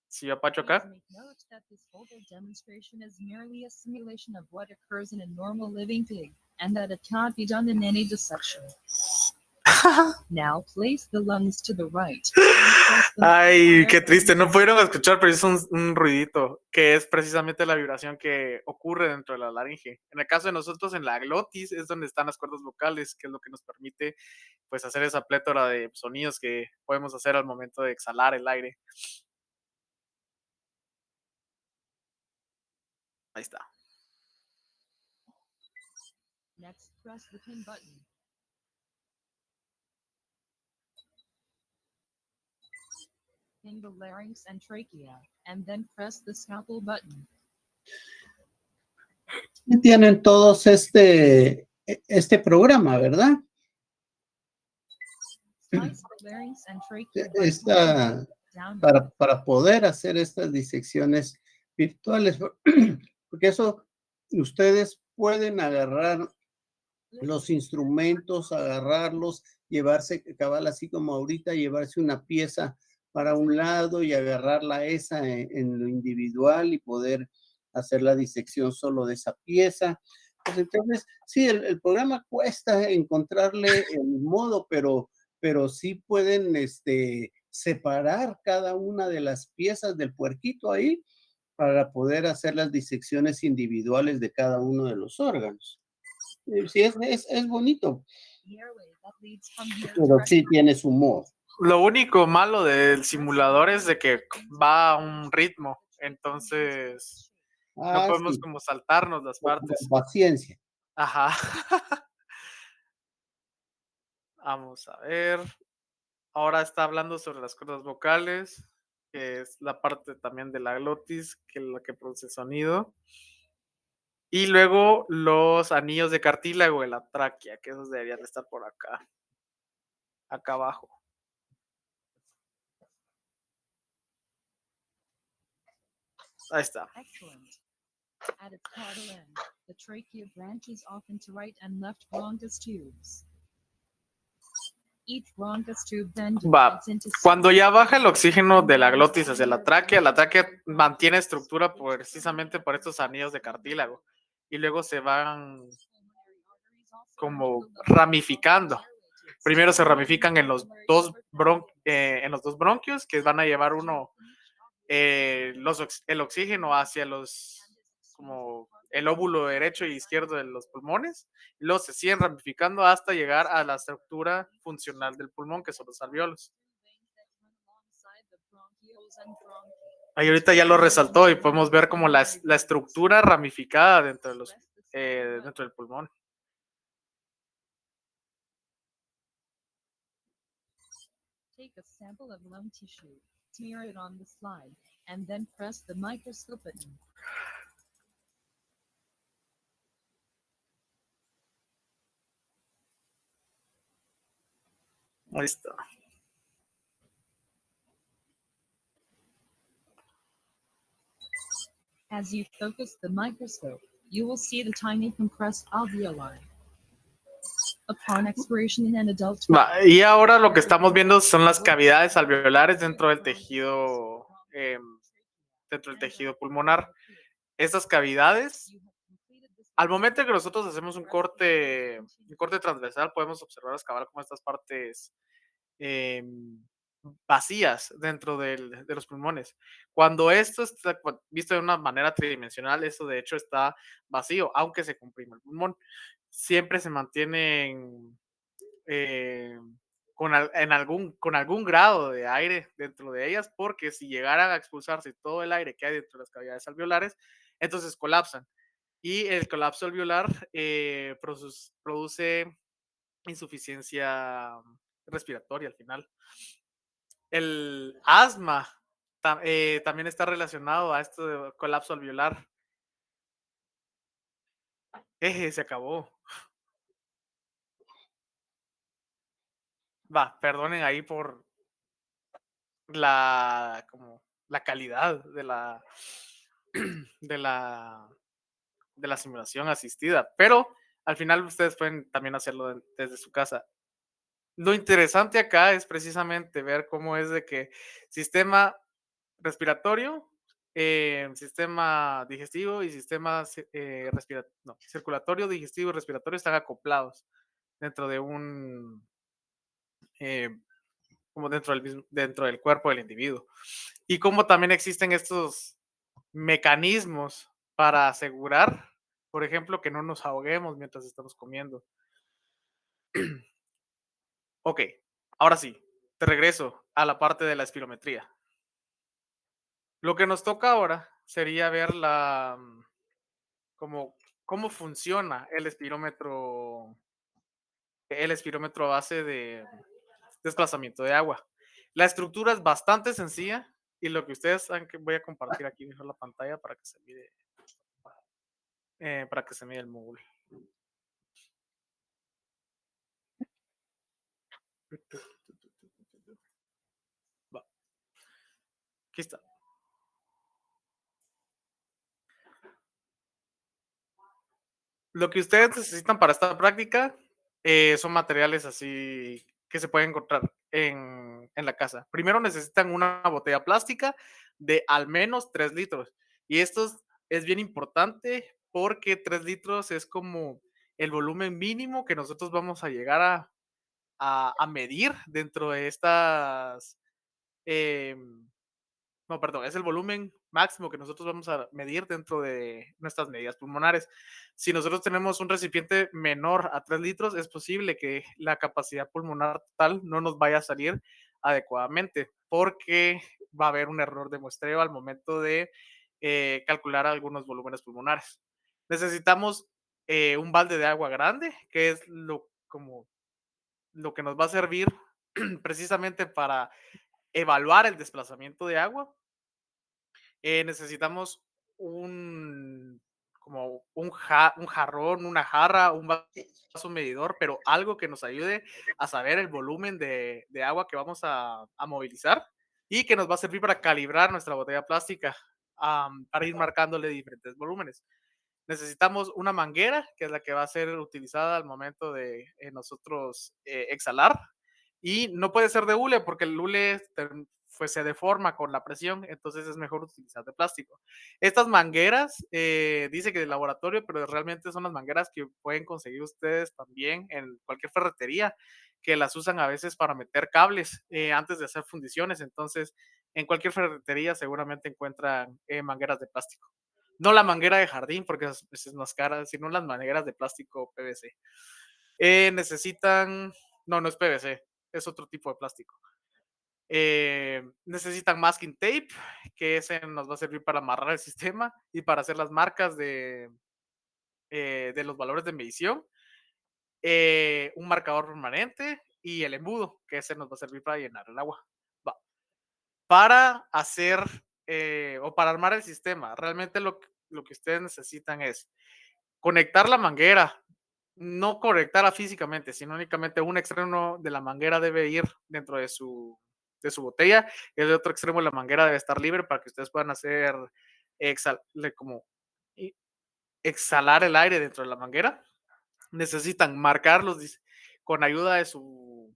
si yo apacho Please acá, make note that this photo demonstration is merely a simulation of what occurs in a normal living pig, and that it cannot be done in any dissection. Now place the lungs to the right. ay, qué triste, no pudieron escuchar, pero hizo un ruidito, que es precisamente la vibración que ocurre dentro de la laringe. En el caso de nosotros, en la glotis, es donde están las cuerdas vocales, que es lo que nos permite pues hacer esa plétora de sonidos que podemos hacer al momento de exhalar el aire. Ahí está. Next, press the pin button. Pin the larynx and trachea, and then press the scalpel button. Y tienen todos este programa, ¿verdad? Slice the larynx and trachea by Esta, down. para poder hacer estas disecciones virtuales, porque eso ustedes pueden agarrar los instrumentos, agarrarlos, llevarse, cabal, así como ahorita, llevarse una pieza para un lado y agarrarla esa en lo individual y poder hacer la disección solo de esa pieza. Pues entonces, sí, el programa cuesta encontrarle el modo, pero sí pueden separar cada una de las piezas del puerquito ahí para poder hacer las disecciones individuales de cada uno de los órganos. Sí, es bonito, The airway that leads from here to pero sí tiene su modo. Lo único malo del simulador es de que va a un ritmo, entonces no podemos Sí, como saltarnos las con partes. paciencia. Ajá. Vamos a ver. Ahora está hablando sobre las cuerdas vocales, que es la parte también de la glotis, que es la que produce sonido. Y luego los anillos de cartílago de la tráquea, que esos deberían de estar por acá. Acá abajo. Ahí está. excellent. At its caudal end, the trachea branches off into right and left bronchus tubes. Each bronchus tube then Va. divides into Cuando ya baja el oxígeno de la glotis hacia la tráquea mantiene estructura precisamente por estos anillos de cartílago. Y luego se van como ramificando. Primero se ramifican en los dos bronquios, que van a llevar el oxígeno hacia como el óvulo derecho y izquierdo de los pulmones. Y luego se siguen ramificando hasta llegar a la estructura funcional del pulmón, que son los alvéolos. Ahí ahorita ya lo resaltó y podemos ver como la estructura ramificada dentro del pulmón. Take a sample of lung tissue, smear it on the slide, and then press the microscope button. Ahí está. As you focus the microscope, you will see the tiny compressed alveoli. Upon expiration in an adult, Y ahora lo que estamos viendo son las cavidades alveolares dentro del tejido pulmonar. Estas cavidades, al momento en que nosotros hacemos un corte transversal, podemos observar acabar como estas partes vacías dentro de los pulmones. Cuando esto está visto de una manera tridimensional, esto de hecho está vacío, aunque se comprime el pulmón. Siempre se mantienen con algún grado de aire dentro de ellas, porque si llegaran a expulsarse todo el aire que hay dentro de las cavidades alveolares, entonces colapsan. Y el colapso alveolar produce insuficiencia respiratoria al final. El asma también está relacionado a esto de colapso alveolar. Se acabó. Perdonen ahí por la calidad de la de la simulación asistida, pero al final ustedes pueden también hacerlo desde su casa. Lo interesante acá es precisamente ver cómo es de que sistema respiratorio, sistema digestivo y sistema circulatorio, digestivo y respiratorio están acoplados dentro de un eh, como dentro del cuerpo del individuo. Y como también existen estos mecanismos para asegurar, por ejemplo, que no nos ahoguemos mientras estamos comiendo. Ok, ahora sí, te regreso a la parte de la espirometría. Lo que nos toca ahora sería ver cómo funciona el espirómetro a base de desplazamiento de agua. La estructura es bastante sencilla y lo que ustedes saben que voy a compartir aquí mejor la pantalla para que se mire el módulo. Aquí está. Lo que ustedes necesitan para esta práctica son materiales así que se pueden encontrar en la casa. Primero necesitan una botella plástica de al menos 3 litros. Y esto es bien importante porque 3 litros es como el volumen mínimo que nosotros vamos a llegar a medir dentro de estas no, perdón, es el volumen máximo que nosotros vamos a medir dentro de nuestras medidas pulmonares. Si nosotros tenemos un recipiente menor a 3 litros, es posible que la capacidad pulmonar total no nos vaya a salir adecuadamente, porque va a haber un error de muestreo al momento de calcular algunos volúmenes pulmonares. Necesitamos un balde de agua grande, que es lo que nos va a servir precisamente para evaluar el desplazamiento de agua. Necesitamos como un jarrón, una jarra, un vaso medidor, pero algo que nos ayude a saber el volumen de agua que vamos a movilizar y que nos va a servir para calibrar nuestra botella plástica, para ir marcándole diferentes volúmenes. Necesitamos una manguera, que es la que va a ser utilizada al momento de nosotros exhalar. Y no puede ser de hule, porque el hule pues, se deforma con la presión, entonces es mejor utilizar de plástico. Estas mangueras, dice que de laboratorio, pero realmente son las mangueras que pueden conseguir ustedes también en cualquier ferretería, que las usan a veces para meter cables antes de hacer fundiciones. Entonces, en cualquier ferretería seguramente encuentran mangueras de plástico. No la manguera de jardín, porque es más cara, sino las mangueras de plástico PVC. No es PVC, es otro tipo de plástico. Necesitan masking tape, que ese nos va a servir para amarrar el sistema y para hacer las marcas de los valores de medición. Un marcador permanente y el embudo, que ese nos va a servir para llenar el agua. Para hacer o para armar el sistema, realmente lo que ustedes necesitan es conectar la manguera, no conectarla físicamente, sino únicamente un extremo de la manguera debe ir dentro de su botella y el otro extremo de la manguera debe estar libre para que ustedes puedan hacer como exhalar el aire dentro de la manguera, necesitan marcar con ayuda de su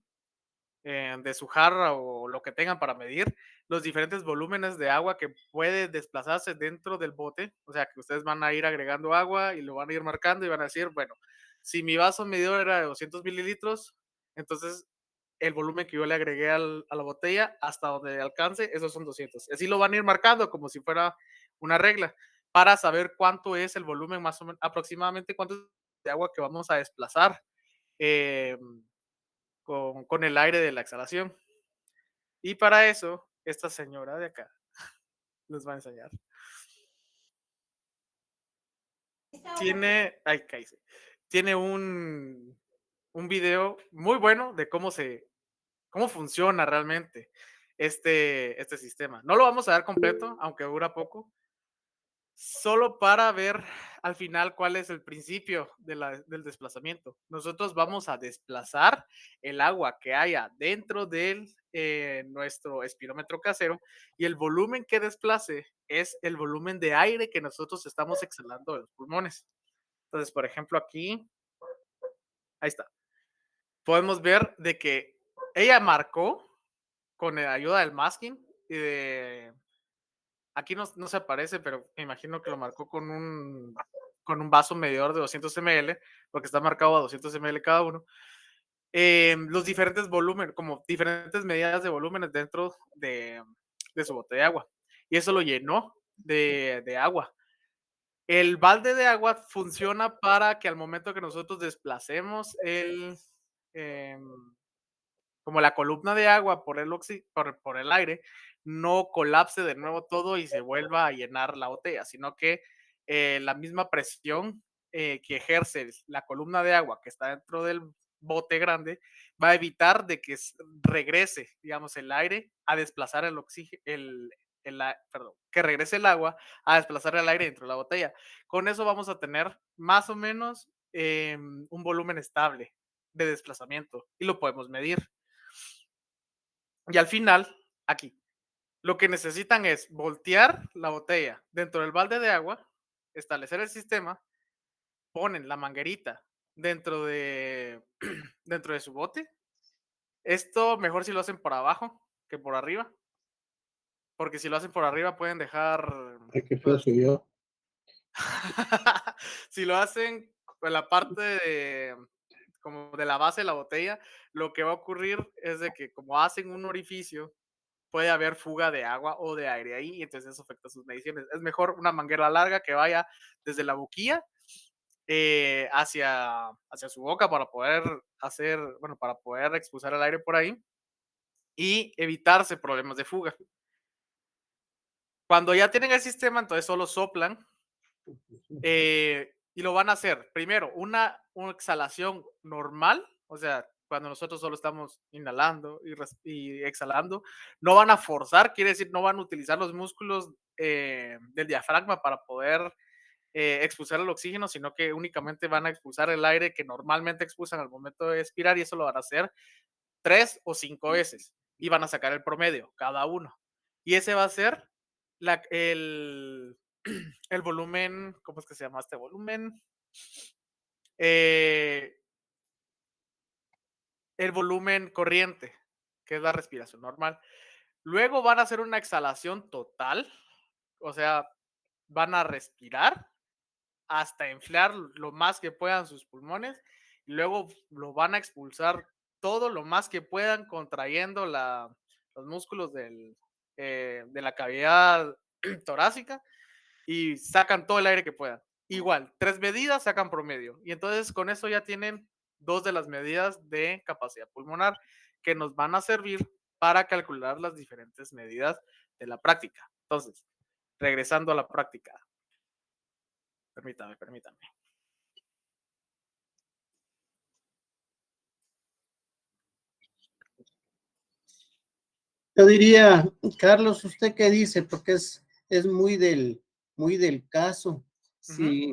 jarra o lo que tengan para medir los diferentes volúmenes de agua que puede desplazarse dentro del bote. O sea, que ustedes van a ir agregando agua y lo van a ir marcando y van a decir, bueno, si mi vaso medidor era de 200 mililitros, entonces el volumen que yo le agregué a la botella hasta donde alcance, esos son 200. Así lo van a ir marcando como si fuera una regla para saber cuánto es el volumen, más o menos, aproximadamente cuánto es de agua que vamos a desplazar eh, con el aire de la exhalación. Y para eso, esta señora de acá les va a enseñar. Ay, cállese. Tiene un video muy bueno de cómo funciona realmente este sistema. No lo vamos a dar completo, aunque dura poco, solo para ver al final cuál es el principio del desplazamiento. Nosotros vamos a desplazar el agua que haya dentro de nuestro espirómetro casero y el volumen que desplace es el volumen de aire que nosotros estamos exhalando de los pulmones. Entonces, por ejemplo, aquí, ahí está. Podemos ver de que ella marcó con la ayuda del masking y aquí no se aparece, pero me imagino que lo marcó con un vaso medidor de 200 ml, porque está marcado a 200 ml cada uno. Los diferentes volúmenes, como diferentes medidas de volúmenes dentro de su botella de agua. Y eso lo llenó de agua. El balde de agua funciona para que al momento que nosotros desplacemos em, como la columna de agua por el aire, no colapse de nuevo todo y se vuelva a llenar la botella, sino que la misma presión que ejerce la columna de agua que está dentro del bote grande va a evitar de que regrese, digamos, el aire a desplazar el oxígeno, perdón, que regrese el agua a desplazar el aire dentro de la botella. Con eso vamos a tener más o menos un volumen estable de desplazamiento y lo podemos medir. Y al final, aquí, lo que necesitan es voltear la botella dentro del balde de agua, establecer el sistema, ponen la manguerita dentro de, dentro de su bote. Esto mejor si lo hacen por abajo que por arriba, porque si lo hacen por arriba pueden dejar, Ay, qué feo pues, soy yo. si lo hacen en la parte como de la base de la botella, lo que va a ocurrir es de que como hacen un orificio, puede haber fuga de agua o de aire ahí, y entonces eso afecta sus mediciones. Es mejor una manguera larga que vaya desde la boquilla hacia su boca para poder bueno, para poder expulsar el aire por ahí y evitarse problemas de fuga. Cuando ya tienen el sistema, entonces solo soplan y lo van a hacer primero una exhalación normal, o sea, cuando nosotros solo estamos inhalando y exhalando, no van a forzar, quiere decir, no van a utilizar los músculos del diafragma para poder expulsar el oxígeno, sino que únicamente van a expulsar el aire que normalmente expulsan al momento de expirar y eso lo van a hacer 3 o 5 veces y van a sacar el promedio cada uno. Y ese va a ser la, el, el volumen, ¿cómo es que se llama este volumen? Eh, el volumen corriente, que es la respiración normal. Luego van a hacer una exhalación total, o sea, van a respirar hasta inflar lo más que puedan sus pulmones y luego lo van a expulsar todo lo más que puedan contrayendo los músculos de la cavidad torácica y sacan todo el aire que puedan. Igual, 3 medidas sacan promedio. Y entonces con eso ya tienen 2 de las medidas de capacidad pulmonar que nos van a servir para calcular las diferentes medidas de la práctica. Entonces, regresando a la práctica. Permítame. Yo diría, Carlos, ¿usted qué dice? Porque es muy del caso. Si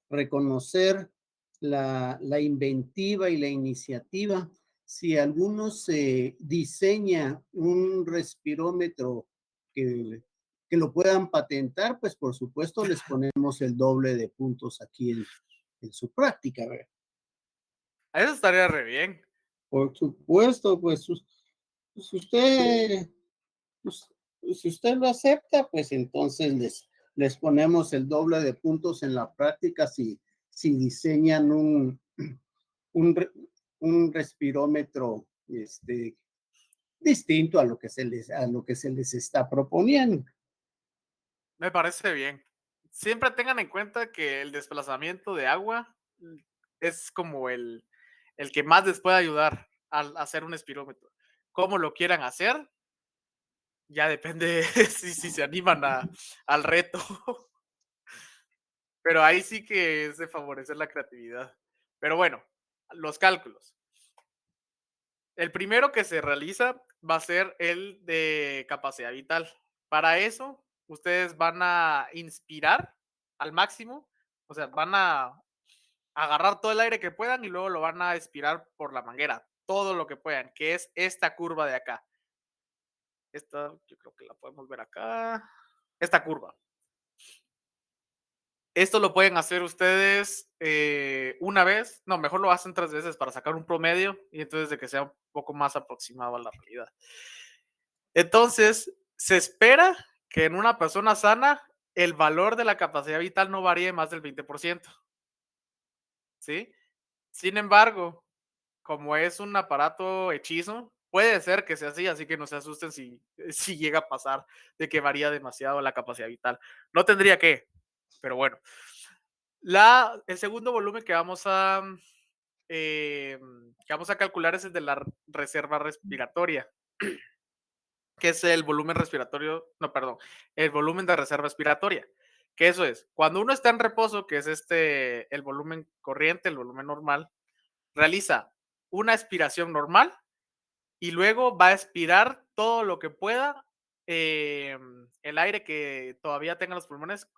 reconocer la inventiva y la iniciativa, si alguno se diseña un respirómetro que que lo puedan patentar, pues por supuesto les ponemos el doble de puntos aquí en su práctica, ¿verdad? Eso estaría re bien. Por supuesto, pues si usted, pues, si usted lo acepta, pues entonces les ponemos el doble de puntos en la práctica si diseñan un, re- un respirómetro distinto a lo que se les está proponiendo. Me parece bien. Siempre tengan en cuenta que el desplazamiento de agua es como el que más les puede ayudar al hacer un espirómetro. Cómo lo quieran hacer, ya depende si se animan al reto. Pero ahí sí que es de favorecer la creatividad. Pero bueno, los cálculos. El primero que se realiza va a ser el de capacidad vital. Para eso, ustedes van a inspirar al máximo, o sea, van a agarrar todo el aire que puedan y luego lo van a expirar por la manguera, todo lo que puedan, que es esta curva de acá. Esta, yo creo que la podemos ver acá. Esta curva. Esto lo pueden hacer ustedes una vez, no, mejor lo hacen 3 veces para sacar un promedio y entonces de que sea un poco más aproximado a la realidad. Entonces, se espera que en una persona sana el valor de la capacidad vital no varíe más del 20%, ¿sí? Sin embargo, como es un aparato hechizo, puede ser que sea así que no se asusten si llega a pasar de que varía demasiado la capacidad vital. No tendría pero bueno. El segundo volumen que vamos a calcular es el de la reserva respiratoria, que es el volumen respiratorio, no, perdón, el volumen de reserva respiratoria, que eso es, cuando uno está en reposo, que es el volumen corriente, el volumen normal, realiza una expiración normal y luego va a expirar todo lo que pueda el aire que todavía tenga los pulmones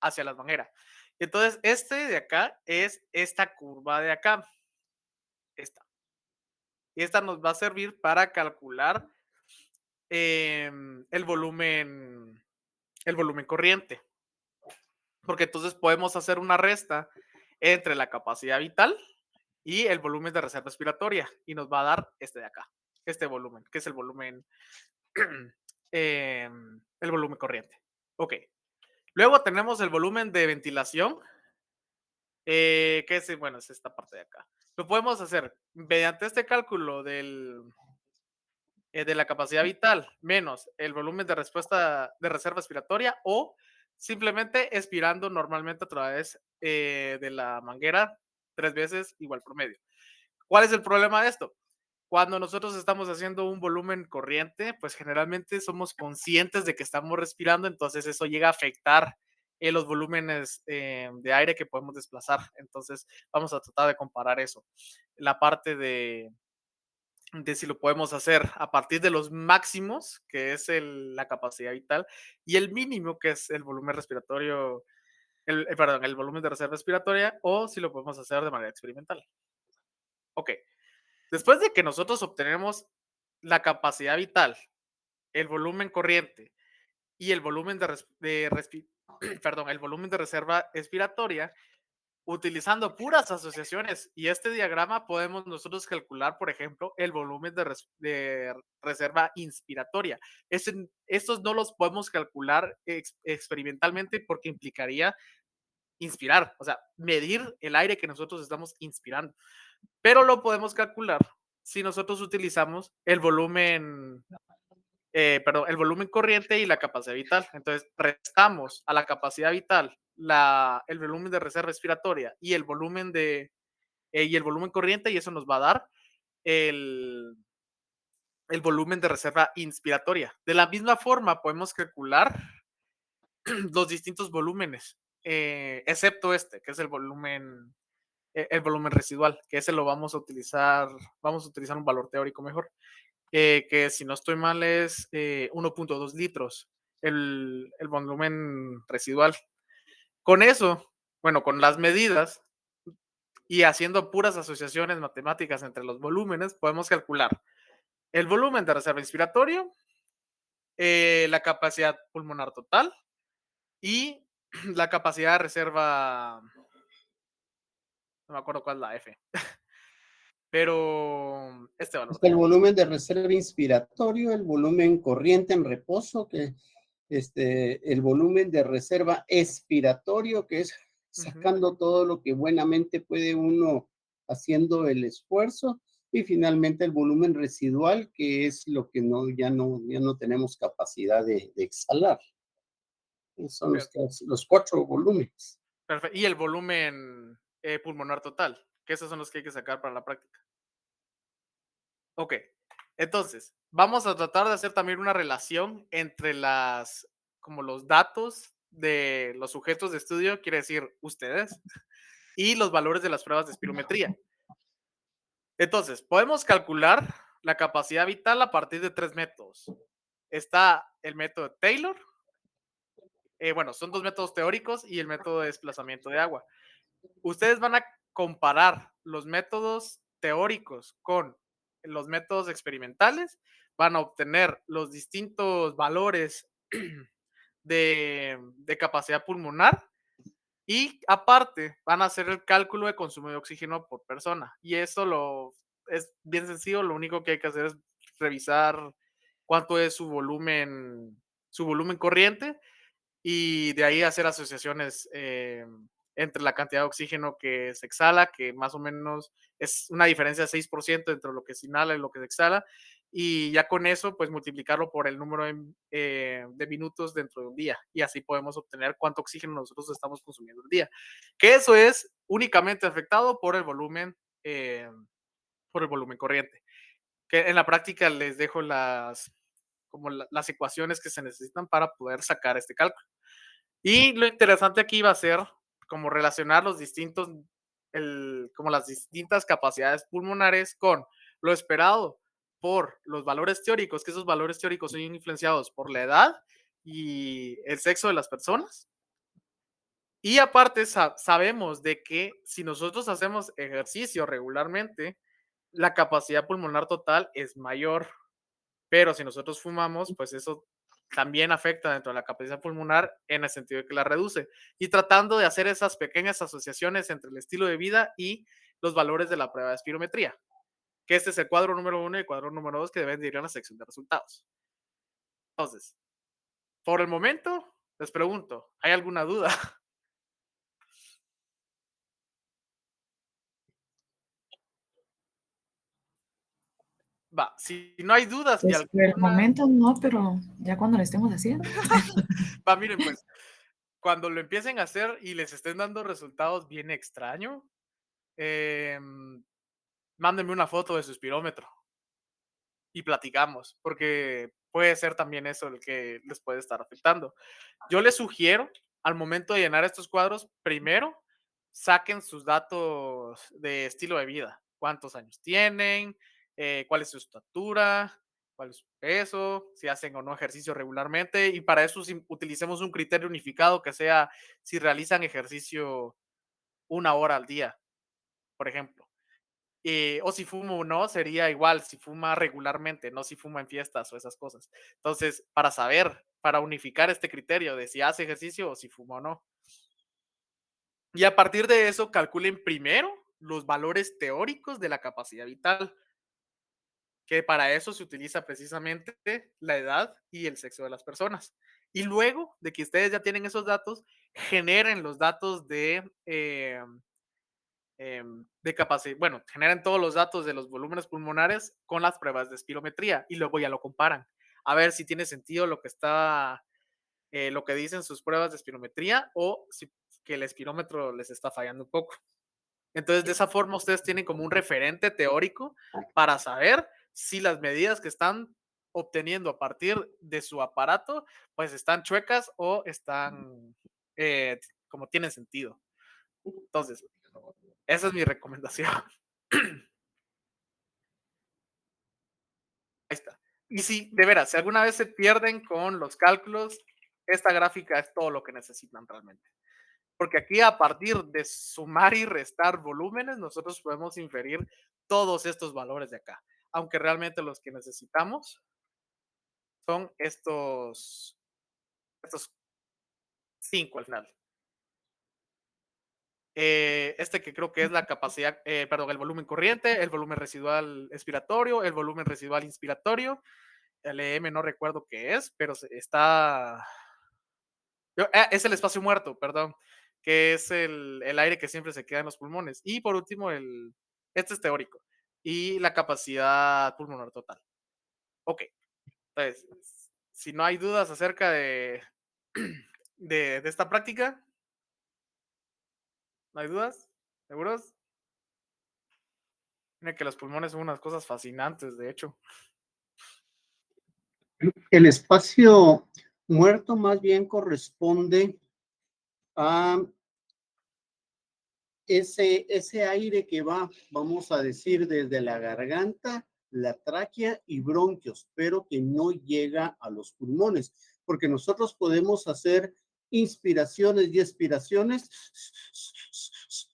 hacia las mangueras. Entonces, este de acá es esta curva de acá, esta. Y esta nos va a servir para calcular el volumen corriente. Porque entonces podemos hacer una resta entre la capacidad vital y el volumen de reserva respiratoria. Y nos va a dar este de acá, este volumen, que es el volumen corriente. Ok. Luego tenemos el volumen de ventilación, que es, bueno, es esta parte de acá. Lo podemos hacer mediante este cálculo de la capacidad vital menos el volumen de respuesta de reserva respiratoria o simplemente expirando normalmente a través de la manguera 3 veces igual promedio. ¿Cuál es el problema de esto? Cuando nosotros estamos haciendo un volumen corriente, pues generalmente somos conscientes de que estamos respirando, entonces eso llega a afectar los volúmenes de aire que podemos desplazar. Entonces vamos a tratar de comparar eso. La parte de si lo podemos hacer a partir de los máximos, que es la capacidad vital, y el mínimo, que es el volumen respiratorio, perdón, el volumen de reserva respiratoria, o si lo podemos hacer de manera experimental. Ok, después de que nosotros obtenemos la capacidad vital, el volumen corriente y el volumen perdón, el volumen de reserva expiratoria, utilizando puras asociaciones y este diagrama podemos nosotros calcular, por ejemplo, el volumen de reserva inspiratoria. Estos no los podemos calcular experimentalmente porque implicaría inspirar, o sea, medir el aire que nosotros estamos inspirando. Pero lo podemos calcular si nosotros utilizamos el volumen corriente y la capacidad vital. Entonces, restamos a la capacidad vital el volumen de reserva respiratoria y el volumen corriente, y eso nos va a dar el, el volumen de reserva inspiratoria. De la misma forma, podemos calcular los distintos volúmenes, excepto este, que es el volumen residual, que ese lo vamos a utilizar un valor teórico mejor. Que si no estoy mal es 1.2 litros el volumen residual. Con eso, bueno, con las medidas y haciendo puras asociaciones matemáticas entre los volúmenes, podemos calcular el volumen de reserva inspiratorio la capacidad pulmonar total y la capacidad de reserva, no me acuerdo cuál es la F, pero este valor Está de el acá. volumen de reserva inspiratorio, el volumen corriente en reposo, que el volumen de reserva expiratorio, que es Ujú. sacando todo lo que buenamente puede uno haciendo el esfuerzo, y finalmente el volumen residual, que es lo que ya no tenemos capacidad de exhalar. Esos son Per- los 4 volúmenes. Y el volumen pulmonar total, que esos son los que hay que sacar para la práctica. Ok, entonces, vamos a tratar de hacer también una relación entre como los datos de los sujetos de estudio, quiere decir ustedes, y los valores de las pruebas de espirometría. Entonces, podemos calcular la capacidad vital a partir de 3 métodos. Está el método de Taylor, bueno, son 2 métodos teóricos y el método de desplazamiento de agua. Ustedes van a comparar los métodos teóricos con los métodos experimentales, van a obtener los distintos valores de capacidad pulmonar y aparte van a hacer el cálculo de consumo de oxígeno por persona. Y eso es bien sencillo, lo único que hay que hacer es revisar cuánto es su volumen corriente y de ahí hacer asociaciones entre la cantidad de oxígeno que se exhala, que más o menos es una diferencia de 6% entre lo que se inhala y lo que se exhala, y ya con eso, pues multiplicarlo por el número de minutos dentro de un día, y así podemos obtener cuánto oxígeno nosotros estamos consumiendo el día, que eso es únicamente afectado eh, por el volumen corriente, que en la práctica les dejo las ecuaciones que se necesitan para poder sacar este cálculo. Y lo interesante aquí va a ser como relacionar como las distintas capacidades pulmonares con lo esperado por los valores teóricos, que esos valores teóricos son influenciados por la edad y el sexo de las personas. Y aparte sabemos de que si nosotros hacemos ejercicio regularmente, la capacidad pulmonar total es mayor. Pero si nosotros fumamos, pues eso también afecta dentro de la capacidad pulmonar en el sentido de que la reduce. Y tratando de hacer esas pequeñas asociaciones entre el estilo de vida y los valores de la prueba de espirometría, que este es el cuadro número 1 y el cuadro número 2 que deben de ir a la sección de resultados. Entonces, por el momento, les pregunto, ¿hay alguna duda? Va, si no hay dudas y Pues por el alguna... momento no, pero ya cuando lo estemos haciendo. Va, miren, pues, cuando lo empiecen a hacer y les estén dando resultados bien extraño, eh, mándenme una foto de su espirómetro y platicamos, porque puede ser también eso el que les puede estar afectando. Yo les sugiero, al momento de llenar estos cuadros, primero saquen sus datos de estilo de vida. ¿Cuántos años tienen? ¿Cuál es su estatura? ¿Cuál es su peso? Si hacen o no ejercicio regularmente. Y para eso utilicemos un criterio unificado que sea si realizan ejercicio 1 hora al día, por ejemplo. O si fumo o no, sería igual si fuma regularmente, no si fuma en fiestas o esas cosas. Entonces, para saber, para unificar este criterio de si hace ejercicio o si fuma o no. Y a partir de eso, calculen primero los valores teóricos de la capacidad vital, que para eso se utiliza precisamente la edad y el sexo de las personas. Y luego de que ustedes ya tienen esos datos, generen los datos de capacidad, bueno, generan todos los datos de los volúmenes pulmonares con las pruebas de espirometría y luego ya lo comparan. A ver si tiene sentido lo que dicen sus pruebas de espirometría o si que el espirómetro les está fallando un poco. Entonces, de esa forma, ustedes tienen como un referente teórico para saber si las medidas que están obteniendo a partir de su aparato, pues están chuecas o están como tienen sentido. Entonces, esa es mi recomendación. Ahí está. Y si, de veras, si alguna vez se pierden con los cálculos, esta gráfica es todo lo que necesitan realmente. Porque aquí a partir de sumar y restar volúmenes, nosotros podemos inferir todos estos valores de acá. Aunque realmente los que necesitamos son estos 5 al final. Este que creo que es la capacidad, perdón, el volumen corriente, el volumen residual expiratorio, el volumen residual inspiratorio, el EM no recuerdo qué es, pero está... es el espacio muerto, perdón, que es el aire que siempre se queda en los pulmones. Y por último, este es teórico, y la capacidad pulmonar total. Ok, entonces, si no hay dudas acerca de esta práctica, ¿no hay dudas? ¿Seguros? Mira que los pulmones son unas cosas fascinantes, de hecho. El espacio muerto más bien corresponde a ese aire que va, vamos a decir, desde la garganta, la tráquea y bronquios, pero que no llega a los pulmones, porque nosotros podemos hacer inspiraciones y expiraciones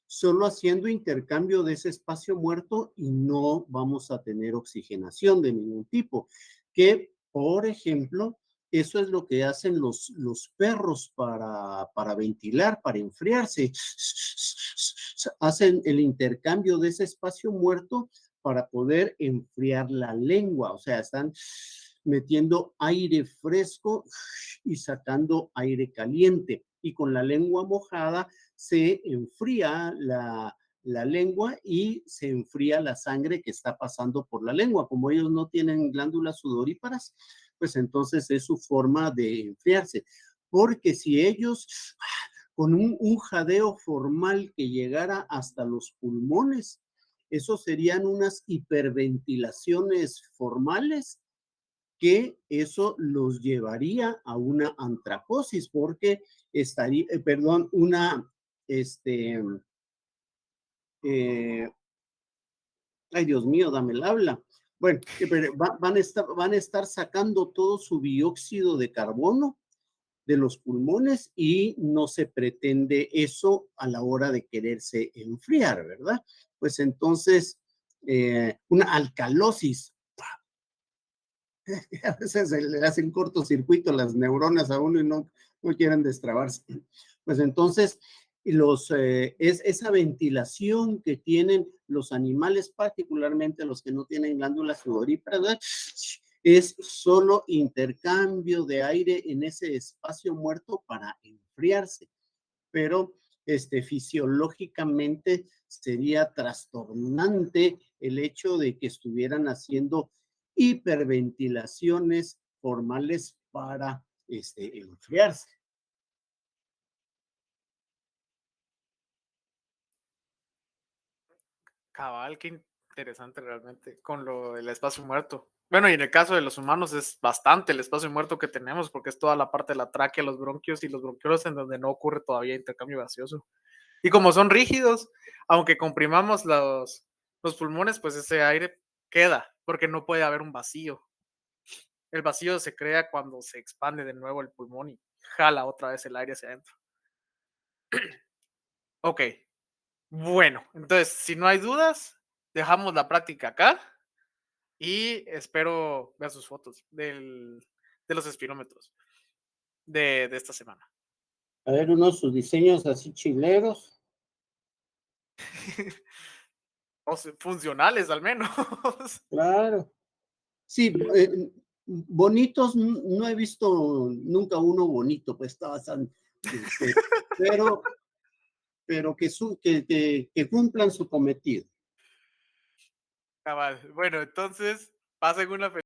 solo haciendo intercambio de ese espacio muerto y no vamos a tener oxigenación de ningún tipo, que, por ejemplo, eso es lo que hacen los perros para ventilar, para enfriarse. Hacen el intercambio de ese espacio muerto para poder enfriar la lengua. O sea, están metiendo aire fresco y sacando aire caliente. Y con la lengua mojada se enfría la lengua y se enfría la sangre que está pasando por la lengua. Como ellos no tienen glándulas sudoríparas, pues entonces es su forma de enfriarse. Porque si ellos con un jadeo formal que llegara hasta los pulmones, eso serían unas hiperventilaciones formales que eso los llevaría a una antracosis, porque estaría, perdón, eh, ay Dios mío, dame el habla. Bueno, van a estar sacando todo su dióxido de carbono de los pulmones y no se pretende eso a la hora de quererse enfriar, ¿verdad? Pues entonces, una alcalosis, a veces se le hacen cortocircuito las neuronas a uno y no quieren destrabarse. Pues entonces, es esa ventilación que tienen los animales, particularmente los que no tienen glándulas sudoríparas, ¿verdad? Es solo intercambio de aire en ese espacio muerto para enfriarse, pero fisiológicamente sería trastornante el hecho de que estuvieran haciendo hiperventilaciones formales para enfriarse. Cabal, qué interesante realmente con lo del espacio muerto. Bueno, y en el caso de los humanos es bastante el espacio muerto que tenemos, porque es toda la parte de la tráquea, los bronquios y los bronquiolos en donde no ocurre todavía intercambio gaseoso. Y como son rígidos, aunque comprimamos los pulmones, pues ese aire queda, porque no puede haber un vacío. El vacío se crea cuando se expande de nuevo el pulmón y jala otra vez el aire hacia adentro. Ok, bueno, entonces, si no hay dudas, dejamos la práctica acá y espero ver sus fotos de los espirómetros de esta semana. A ver, sus diseños así chileros. O sea, funcionales al menos. Claro. Sí, bonitos, no he visto nunca uno bonito, pues pero, pero que cumplan su cometido. Cabal. Bueno, entonces, pasen una feliz